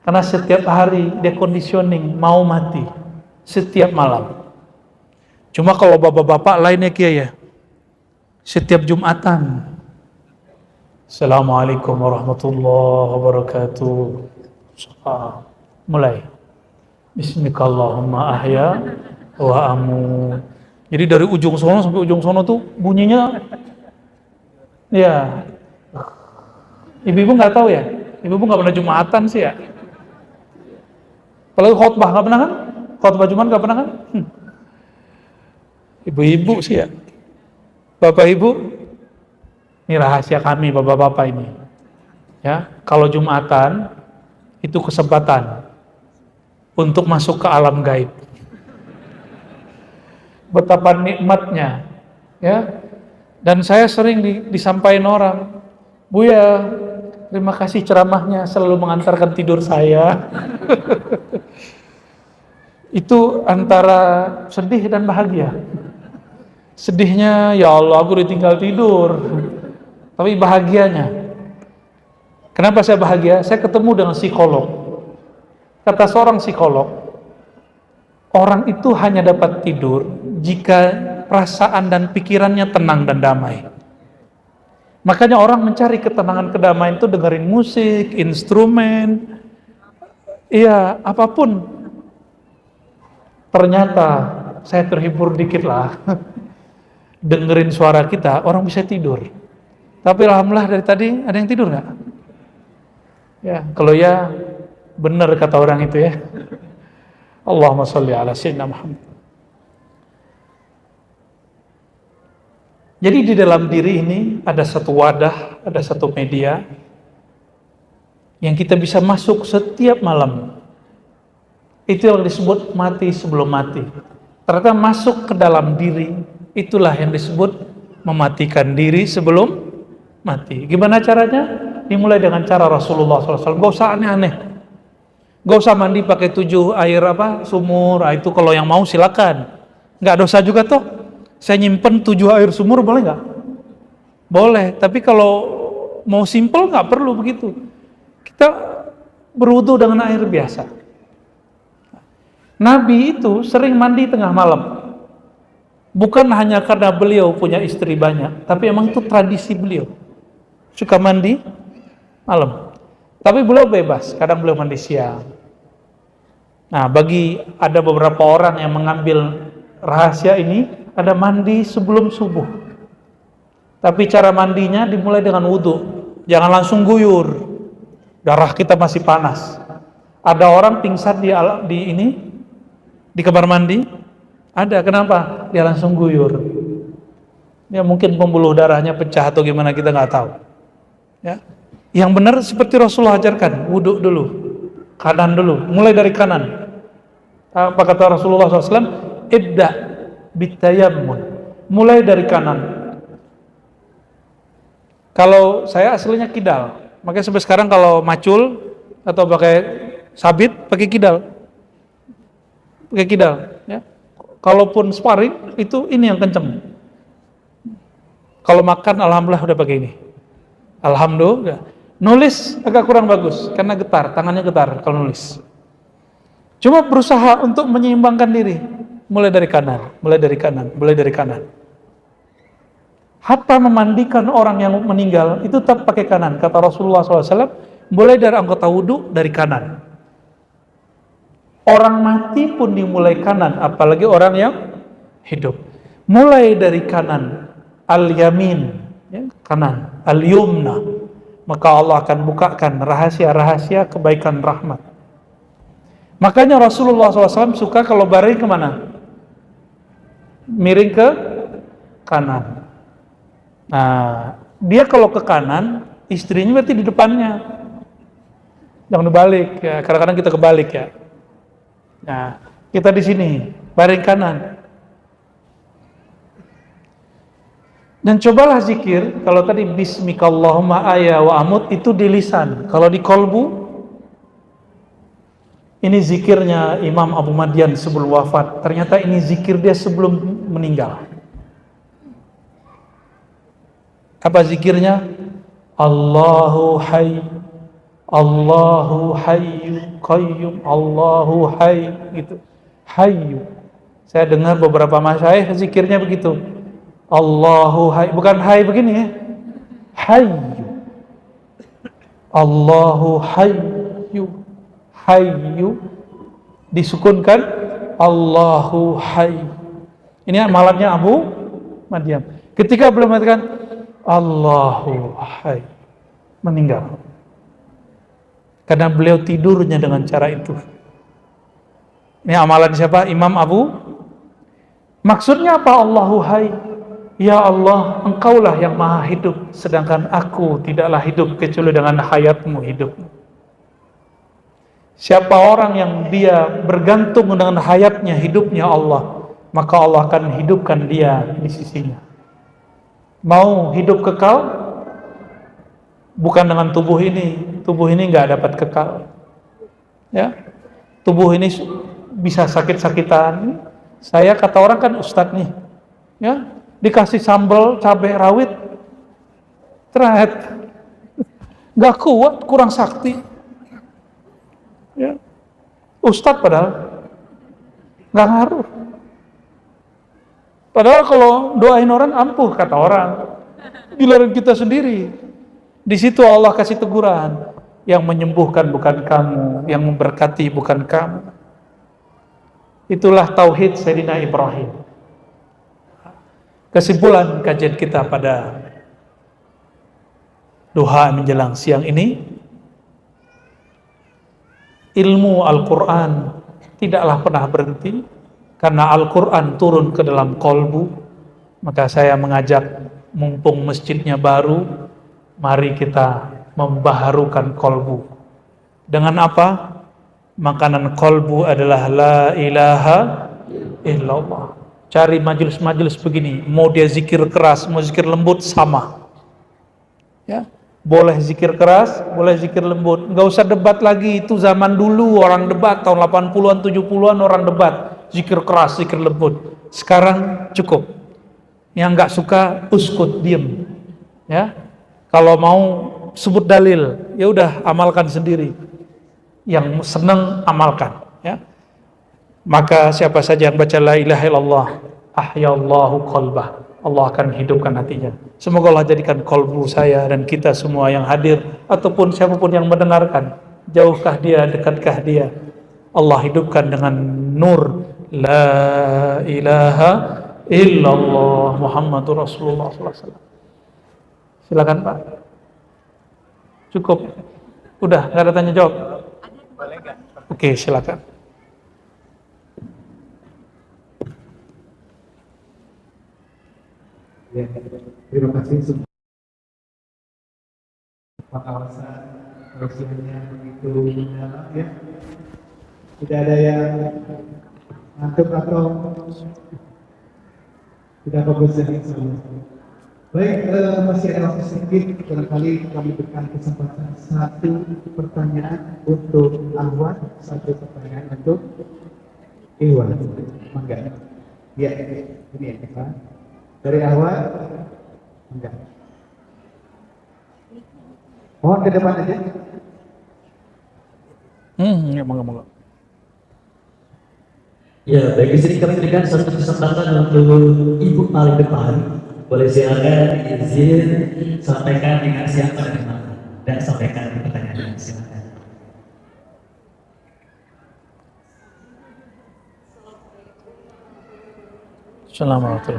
Karena setiap hari dia conditioning mau mati. Setiap malam. Cuma kalau bapak-bapak lainnya kiai ya, setiap Jumatan, Assalamualaikum warahmatullahi wabarakatuh. Mulai Bismikallahumma ahya wa amut. Jadi dari ujung sono sampai ujung sono tuh bunyinya, ya, ibu-ibu nggak tahu ya, ibu-ibu nggak pernah Jumatan sih ya. Apalagi khotbah nggak pernah kan? Khotbah Jumat nggak pernah kan? Ibu-ibu sih ya. Bapak ibu, ini rahasia kami bapak-bapak ini. Ya, kalau Jumatan itu kesempatan untuk masuk ke alam gaib. Betapa nikmatnya, ya. Dan saya sering disampaikan orang, Buya, terima kasih ceramahnya selalu mengantarkan tidur saya. Itu antara sedih dan bahagia. Sedihnya, ya Allah, aku ditinggal tidur. Tapi bahagianya, kenapa saya bahagia? Saya ketemu dengan psikolog. Kata seorang psikolog, orang itu hanya dapat tidur jika perasaan dan pikirannya tenang dan damai. Makanya orang mencari ketenangan, kedamaian itu dengerin musik, instrumen, iya, apapun. Ternyata saya terhibur dikit lah. Dengerin suara kita, orang bisa tidur. Tapi alhamdulillah dari tadi ada yang tidur nggak? Ya, kalau ya benar kata orang itu ya. Allahumma sholli ala sayyidina Muhammad. Jadi di dalam diri ini ada satu wadah, ada satu media yang kita bisa masuk setiap malam. Itu yang disebut mati sebelum mati. Ternyata masuk ke dalam diri, itulah yang disebut mematikan diri sebelum mati. Gimana caranya? Dimulai dengan cara Rasulullah SAW. Gak usah aneh-aneh. Gak usah mandi pakai 7 air sumur. Itu kalau yang mau silakan. Gak dosa juga toh. Saya nyimpen 7 air sumur boleh gak? Boleh. Tapi kalau mau simple gak perlu begitu. Kita berwudu dengan air biasa. Nabi itu sering mandi tengah malam. Bukan hanya karena beliau punya istri banyak, tapi emang itu tradisi beliau. Suka mandi malam. Tapi beliau bebas, kadang beliau mandi siang. Nah, ada beberapa orang yang mengambil rahasia ini, ada mandi sebelum subuh. Tapi cara mandinya dimulai dengan wudu. Jangan langsung guyur. Darah kita masih panas. Ada orang pingsan di kamar mandi. Ada, kenapa? Dia langsung guyur. Ya mungkin pembuluh darahnya pecah atau gimana, kita nggak tahu. Ya. Yang benar seperti Rasulullah ajarkan, wudhu dulu, kanan dulu, mulai dari kanan. Apa kata Rasulullah SAW? Ibda bitayammun, mulai dari kanan. Kalau saya aslinya kidal, makanya sampai sekarang kalau macul atau pakai sabit, pakai kidal. Pakai kidal, ya. Kalaupun sparring itu ini yang kenceng. Kalau makan alhamdulillah udah pakai ini. Alhamdulillah. Nulis agak kurang bagus karena getar, tangannya getar kalau nulis. Cuma berusaha untuk menyeimbangkan diri. Mulai dari kanan, mulai dari kanan, mulai dari kanan. Hatta memandikan orang yang meninggal itu tetap pakai kanan. Kata Rasulullah SAW, mulai dari anggota wudhu dari kanan. Orang mati pun dimulai kanan, apalagi orang yang hidup. Mulai dari kanan, al-yamin, ya, kanan, al-yumna. Maka Allah akan bukakan rahasia-rahasia kebaikan rahmat. Makanya Rasulullah SAW suka kalau baring kemana? Miring ke kanan. Nah, dia kalau ke kanan, istrinya berarti di depannya. Jangan dibalik, ya. Kadang-kadang kita kebalik ya. Nah, kita di sini, baring kanan. Dan cobalah zikir, kalau tadi bismikallahumma aya wa amut itu di lisan. Kalau di kolbu, ini zikirnya Imam Abu Madian sebelum wafat. Ternyata ini zikir dia sebelum meninggal. Apa zikirnya? Allahu hayy, Allahu hayyu qayyum, Allahu hayy, gitu. Hayyu. Saya dengar beberapa masyayikh zikirnya begitu. Allahu hayy, bukan hayy begini ya. Hayyu. Allahu hayyu. Hayyu disukunkan Allahu hayyu. Ini malamnya Abu Madian. Ketika belum mengatakan Allahu hayyu, meninggal. Karena beliau tidurnya dengan cara itu. Ini amalan siapa? Imam Abu. Maksudnya apa Allahu hayy? Ya Allah, Engkaulah yang maha hidup, sedangkan aku tidaklah hidup kecuali dengan hayatmu hidup. Siapa orang yang dia bergantung dengan hayatnya, hidupnya Allah, maka Allah akan hidupkan dia di sisinya. Mau hidup kekal? Bukan dengan tubuh ini nggak dapat kekal. Ya, tubuh ini bisa sakit-sakitan. Saya kata orang kan ustadz nih, ya dikasih sambal cabai rawit, teret, nggak kuat, kurang sakti. Ya. Ustadz padahal nggak ngaruh. Padahal kalau doain orang ampuh kata orang, giliran kita sendiri. Di situ Allah kasih teguran, yang menyembuhkan bukan kamu, yang memberkati bukan kamu. Itulah tauhid Sayyidina Ibrahim. Kesimpulan kajian kita pada duha menjelang siang ini, ilmu Al-Quran tidaklah pernah berhenti, karena Al-Quran turun ke dalam kolbu. Maka saya mengajak, mumpung masjidnya baru, mari kita membaharukan kolbu. Dengan apa? Makanan kolbu adalah la ilaha illallah. Cari majelis-majelis begini, mau dia zikir keras, mau zikir lembut, sama. Ya, boleh zikir keras, boleh zikir lembut. Nggak usah debat lagi, itu zaman dulu orang debat, tahun 80-an, 70-an orang debat. Zikir keras, zikir lembut. Sekarang cukup. Yang nggak suka, uskut, diem. Ya, kalau mau sebut dalil, ya udah amalkan sendiri. Yang senang amalkan. Ya. Maka siapa saja yang baca la ilaha illallah, ahyallahu qalbah, Allah akan hidupkan hatinya. Semoga Allah jadikan kolbu saya dan kita semua yang hadir, ataupun siapapun yang mendengarkan, jauhkah dia, dekatkah dia, Allah hidupkan dengan nur la ilaha illallah Muhammadur Rasulullah SAW. Silakan Pak. Cukup. Udah, nggak ada tanya jawab. Oke, silakan. Ya, terima kasih pengawasan proses-nya begitu mendalam ya. Tidak ada yang ngantuk atau tidak fokus jadi sama. Baik, masih ada waktu sedikit, barangkali kami berikan kesempatan satu pertanyaan untuk Ahwat, satu pertanyaan untuk Iwan. Mangga. Ya, ini ya Pak. Dari Ahwat, enggak. Mohon ke depan aja. Ya, monggo. Ya, baik, di sini kami berikan satu kesempatan untuk Ibu paling depan. Boleh silakan izin sampaikan dengan siapa dan mana, dan sampaikan pertanyaan. Silakan. Assalamualaikum.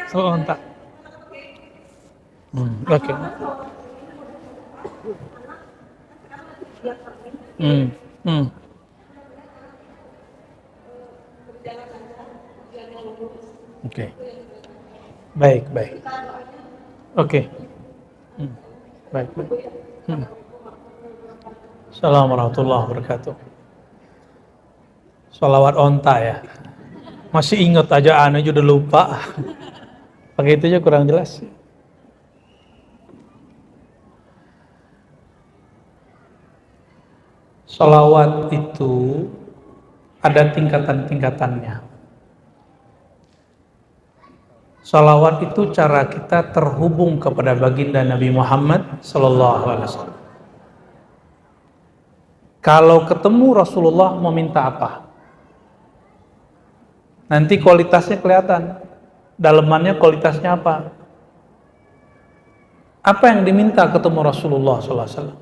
Oh, entah. Oke. Oke. Baik. Oke. Baik. Assalamualaikum warahmatullahi wabarakatuh. Sholawat onta ya. Masih ingat aja, aneh udah lupa. Pakai itu aja kurang jelas. Sholawat itu ada tingkatan-tingkatannya. Sholawat itu cara kita terhubung kepada baginda Nabi Muhammad SAW. Kalau ketemu Rasulullah mau minta apa? Nanti kualitasnya kelihatan. Dalemannya kualitasnya apa? Apa yang diminta ketemu Rasulullah SAW?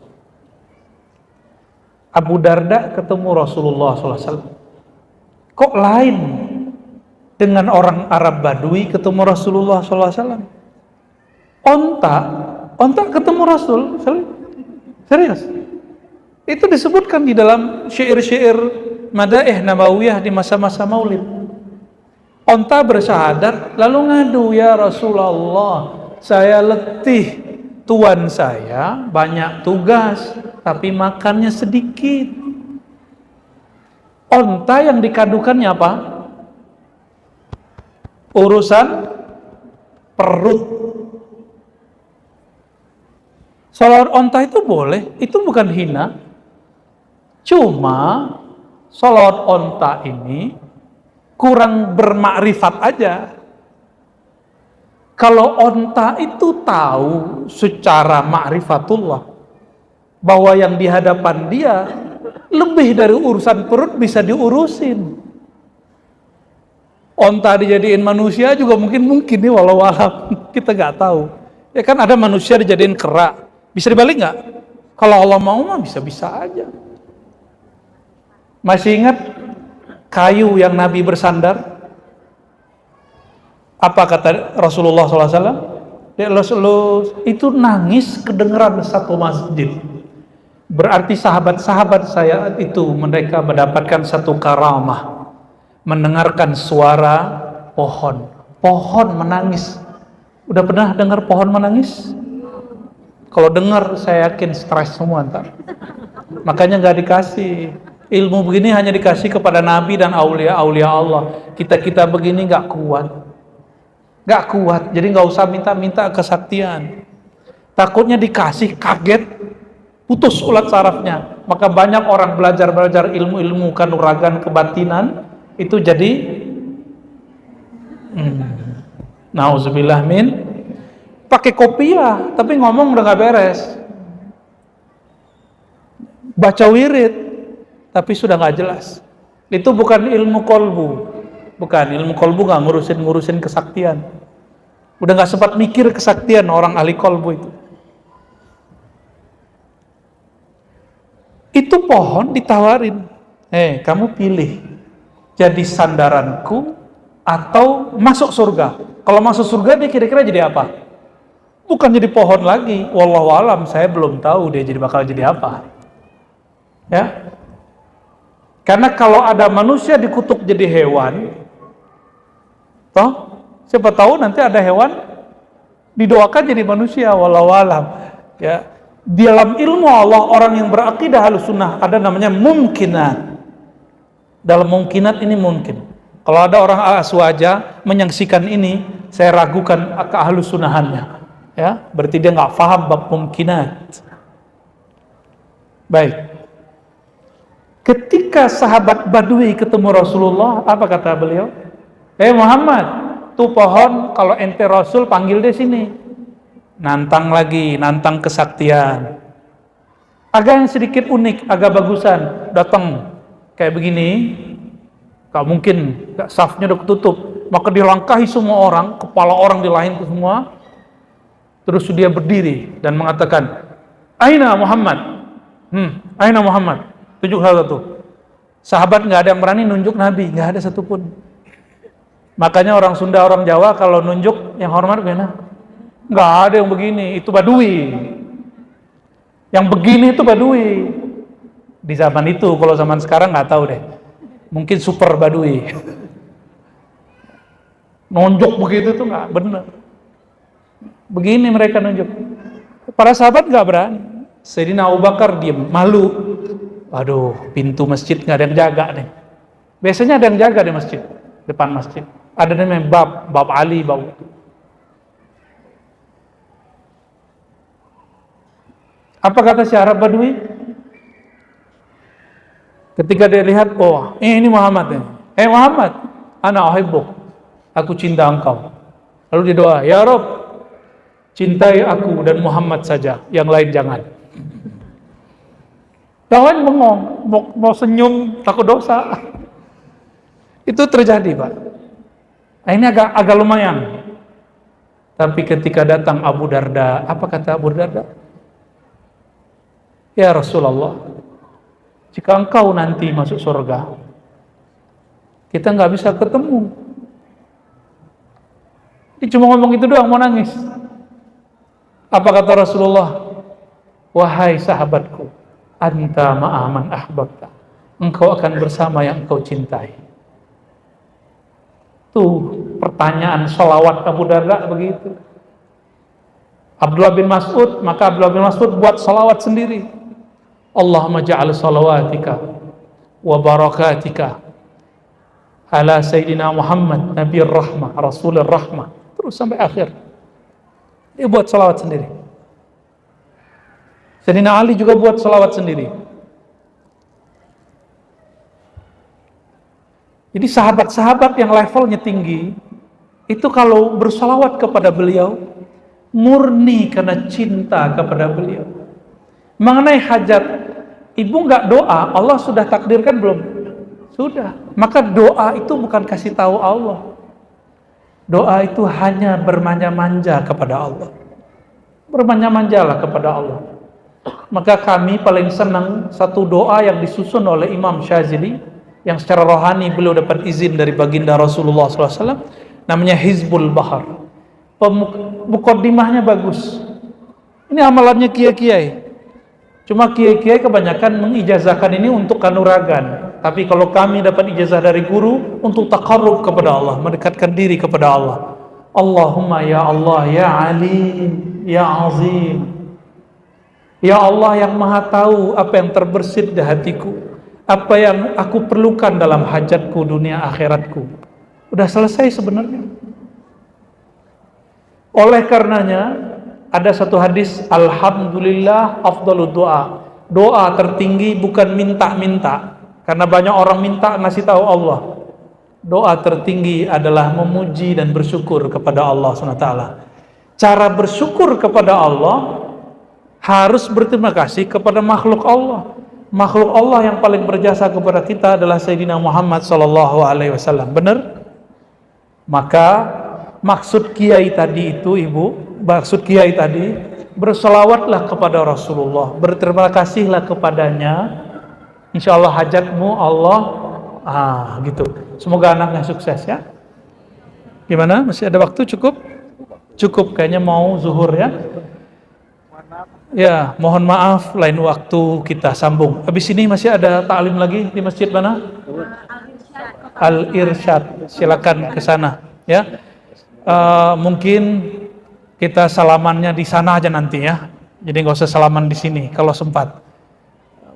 Abu Darda ketemu Rasulullah SAW. Kok lain dengan orang Arab Badui ketemu Rasulullah SAW? Onta ketemu Rasul, serius. Itu disebutkan di dalam syair-syair madaih nabawiyah di masa-masa maulid. Onta bersyahadat lalu ngadu, ya Rasulullah, saya letih, tuan saya banyak tugas tapi makannya sedikit. Onta yang dikadukannya apa? Urusan perut. Salawat onta itu boleh, itu bukan hina. Cuma salawat onta ini kurang bermakrifat aja. Kalau onta itu tahu secara ma'rifatullah bahwa yang di hadapan dia lebih dari urusan perut bisa diurusin. Onta dijadiin manusia juga mungkin nih, walau alam kita nggak tahu. Ya kan ada manusia dijadiin kera, bisa dibalik nggak? Kalau Allah mau mah bisa-bisa aja. Masih ingat kayu yang Nabi bersandar? Apa kata Rasulullah SAW? Rasulullah itu nangis kedengeran satu masjid. Berarti sahabat-sahabat saya itu mereka mendapatkan satu karamah, mendengarkan suara pohon menangis. Udah pernah dengar pohon menangis? Kalau dengar saya yakin stres semua ntar. Makanya nggak dikasih. Ilmu begini hanya dikasih kepada Nabi dan aulia-aulia Allah. Kita begini nggak kuat. Jadi nggak usah minta kesaktian. Takutnya dikasih kaget, putus ulat sarafnya. Maka banyak orang belajar ilmu-ilmu kanuragan kebatinan itu jadi nauzubillah min, pakai kopiah tapi ngomong udah nggak beres. Baca wirid tapi sudah nggak jelas. Itu bukan ilmu kolbu. Ilmu kolbu nggak ngurusin kesaktian. Udah nggak sempat mikir kesaktian orang ahli kolbu itu. Itu pohon ditawarin, kamu pilih jadi sandaranku atau masuk surga. Kalau masuk surga dia kira-kira jadi apa? Bukan jadi pohon lagi. Wallahu alam, saya belum tahu dia bakal jadi apa. Ya. Karena kalau ada manusia dikutuk jadi hewan, siapa tahu nanti ada hewan didoakan jadi manusia, wallahu alam. Ya, dalam ilmu Allah orang yang berakidah Ahlussunnah ada namanya mungkinat. Dalam mungkinat ini mungkin. Kalau ada orang aswaja menyaksikan ini, saya ragukan keahlussunnahannya. Ya, berarti dia nggak paham bab mungkinat. Baik. Ketika sahabat Badui ketemu Rasulullah, apa kata beliau? Muhammad, tuh pohon kalau ente Rasul panggil dia sini. Nantang lagi, nantang kesaktian. Agak yang sedikit unik, agak bagusan. Datang kayak begini, gak mungkin, safnya udah ketutup. Maka dilangkahi semua orang, kepala orang dilahin ke semua. Terus dia berdiri dan mengatakan, Aina Muhammad? Aina Muhammad? Tunjuk satu. Sahabat nggak ada yang berani nunjuk Nabi, nggak ada satupun. Makanya orang Sunda, orang Jawa kalau nunjuk yang hormat gimana? Nggak ada yang begini, itu Badui. Yang begini itu Badui. Di zaman itu, kalau zaman sekarang nggak tahu deh. Mungkin super Badui. Nunjuk begitu tuh nggak bener. Begini mereka nunjuk. Para sahabat nggak berani. Sayyidina Abu Bakar diem, malu. Aduh, pintu masjid nggak ada yang jaga nih. Biasanya ada yang jaga di masjid, depan masjid. Ada namanya bab Ali, bab itu. Apa kata si Arab Badui? Ketika dia lihat, ini Muhammad nih. Muhammad, ana uhibbuk. Aku cinta engkau. Lalu dia doa, ya Rabb, cintai aku dan Muhammad saja, yang lain jangan. Yang lain bengong, mau senyum, takut dosa. Itu terjadi, Pak. Ini agak lumayan. Tapi ketika datang Abu Darda, apa kata Abu Darda? Ya Rasulullah, jika engkau nanti masuk surga, kita nggak bisa ketemu. Dia cuma ngomong itu doang, mau nangis. Apa kata Rasulullah? Wahai sahabatku, anta ma'a man ahbabta. Engkau akan bersama yang engkau cintai. Tuh pertanyaan sholawat Abu Darda begitu. Abdullah bin Mas'ud, maka Abdullah bin Mas'ud buat sholawat sendiri. Allahumma ja'al shalawatika wa barakatika ala Sayyidina Muhammad Nabi Rahmah, Rasul Rahmah, terus sampai akhir. Dia buat sholawat sendiri. Sayyidina Ali juga buat sholawat sendiri. Jadi sahabat-sahabat yang levelnya tinggi itu kalau bersolawat kepada beliau murni karena cinta kepada beliau. Mengenai hajat, ibu nggak doa, Allah sudah takdirkan belum? Sudah. Maka doa itu bukan kasih tahu Allah. Doa itu hanya bermanja-manja kepada Allah. Bermanja-manjalah kepada Allah. Maka kami paling senang satu doa yang disusun oleh Imam Syazili, yang secara rohani beliau dapat izin dari baginda Rasulullah SAW, namanya Hizbul Bahar. Mukaddimahnya bagus. Ini amalannya kiai-kiai. Cuma kiai-kiai kebanyakan mengijazahkan ini untuk kanuragan. Tapi kalau kami dapat ijazah dari guru untuk taqarrub kepada Allah, mendekatkan diri kepada Allah. Allahumma ya Allah, ya Alim, ya Azim. Ya Allah yang maha tahu apa yang terbersit di hatiku, apa yang aku perlukan dalam hajatku dunia akhiratku. Udah selesai sebenarnya. Oleh karenanya ada satu hadis, alhamdulillah afdalud doa. Doa tertinggi bukan minta-minta, karena banyak orang minta ngasih tahu Allah. Doa tertinggi adalah memuji dan bersyukur kepada Allah SWT. Cara bersyukur kepada Allah harus berterima kasih kepada makhluk Allah. Makhluk Allah yang paling berjasa kepada kita adalah Sayyidina Muhammad SAW. Benar? Maka maksud kiai tadi itu, ibu, maksud kiai tadi, bersolawatlah kepada Rasulullah, berterima kasihlah kepadanya. Insya Allah hajatmu Allah, gitu. Semoga anaknya sukses ya. Gimana? Masih ada waktu? Cukup? Cukup, kayaknya mau zuhur ya. Ya, mohon maaf lain waktu kita sambung. Habis ini masih ada taklim lagi di masjid mana? Al-Irsyad. Silakan ke sana ya. Mungkin kita salamannya di sana aja nanti ya. Jadi nggak usah salaman di sini kalau sempat.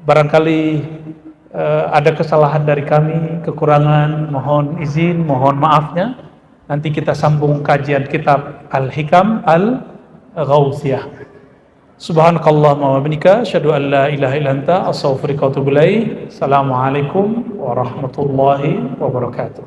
Barangkali ada kesalahan dari kami, kekurangan, mohon izin, mohon maafnya. Nanti kita sambung kajian kitab Al-Hikam Al-Ghawthiyah. Subhanakallahumma wa bihamdika asyhadu an la ilaha illa anta astaghfiruka wa atubu ilaik. Assalamualaikum warahmatullahi wabarakatuh.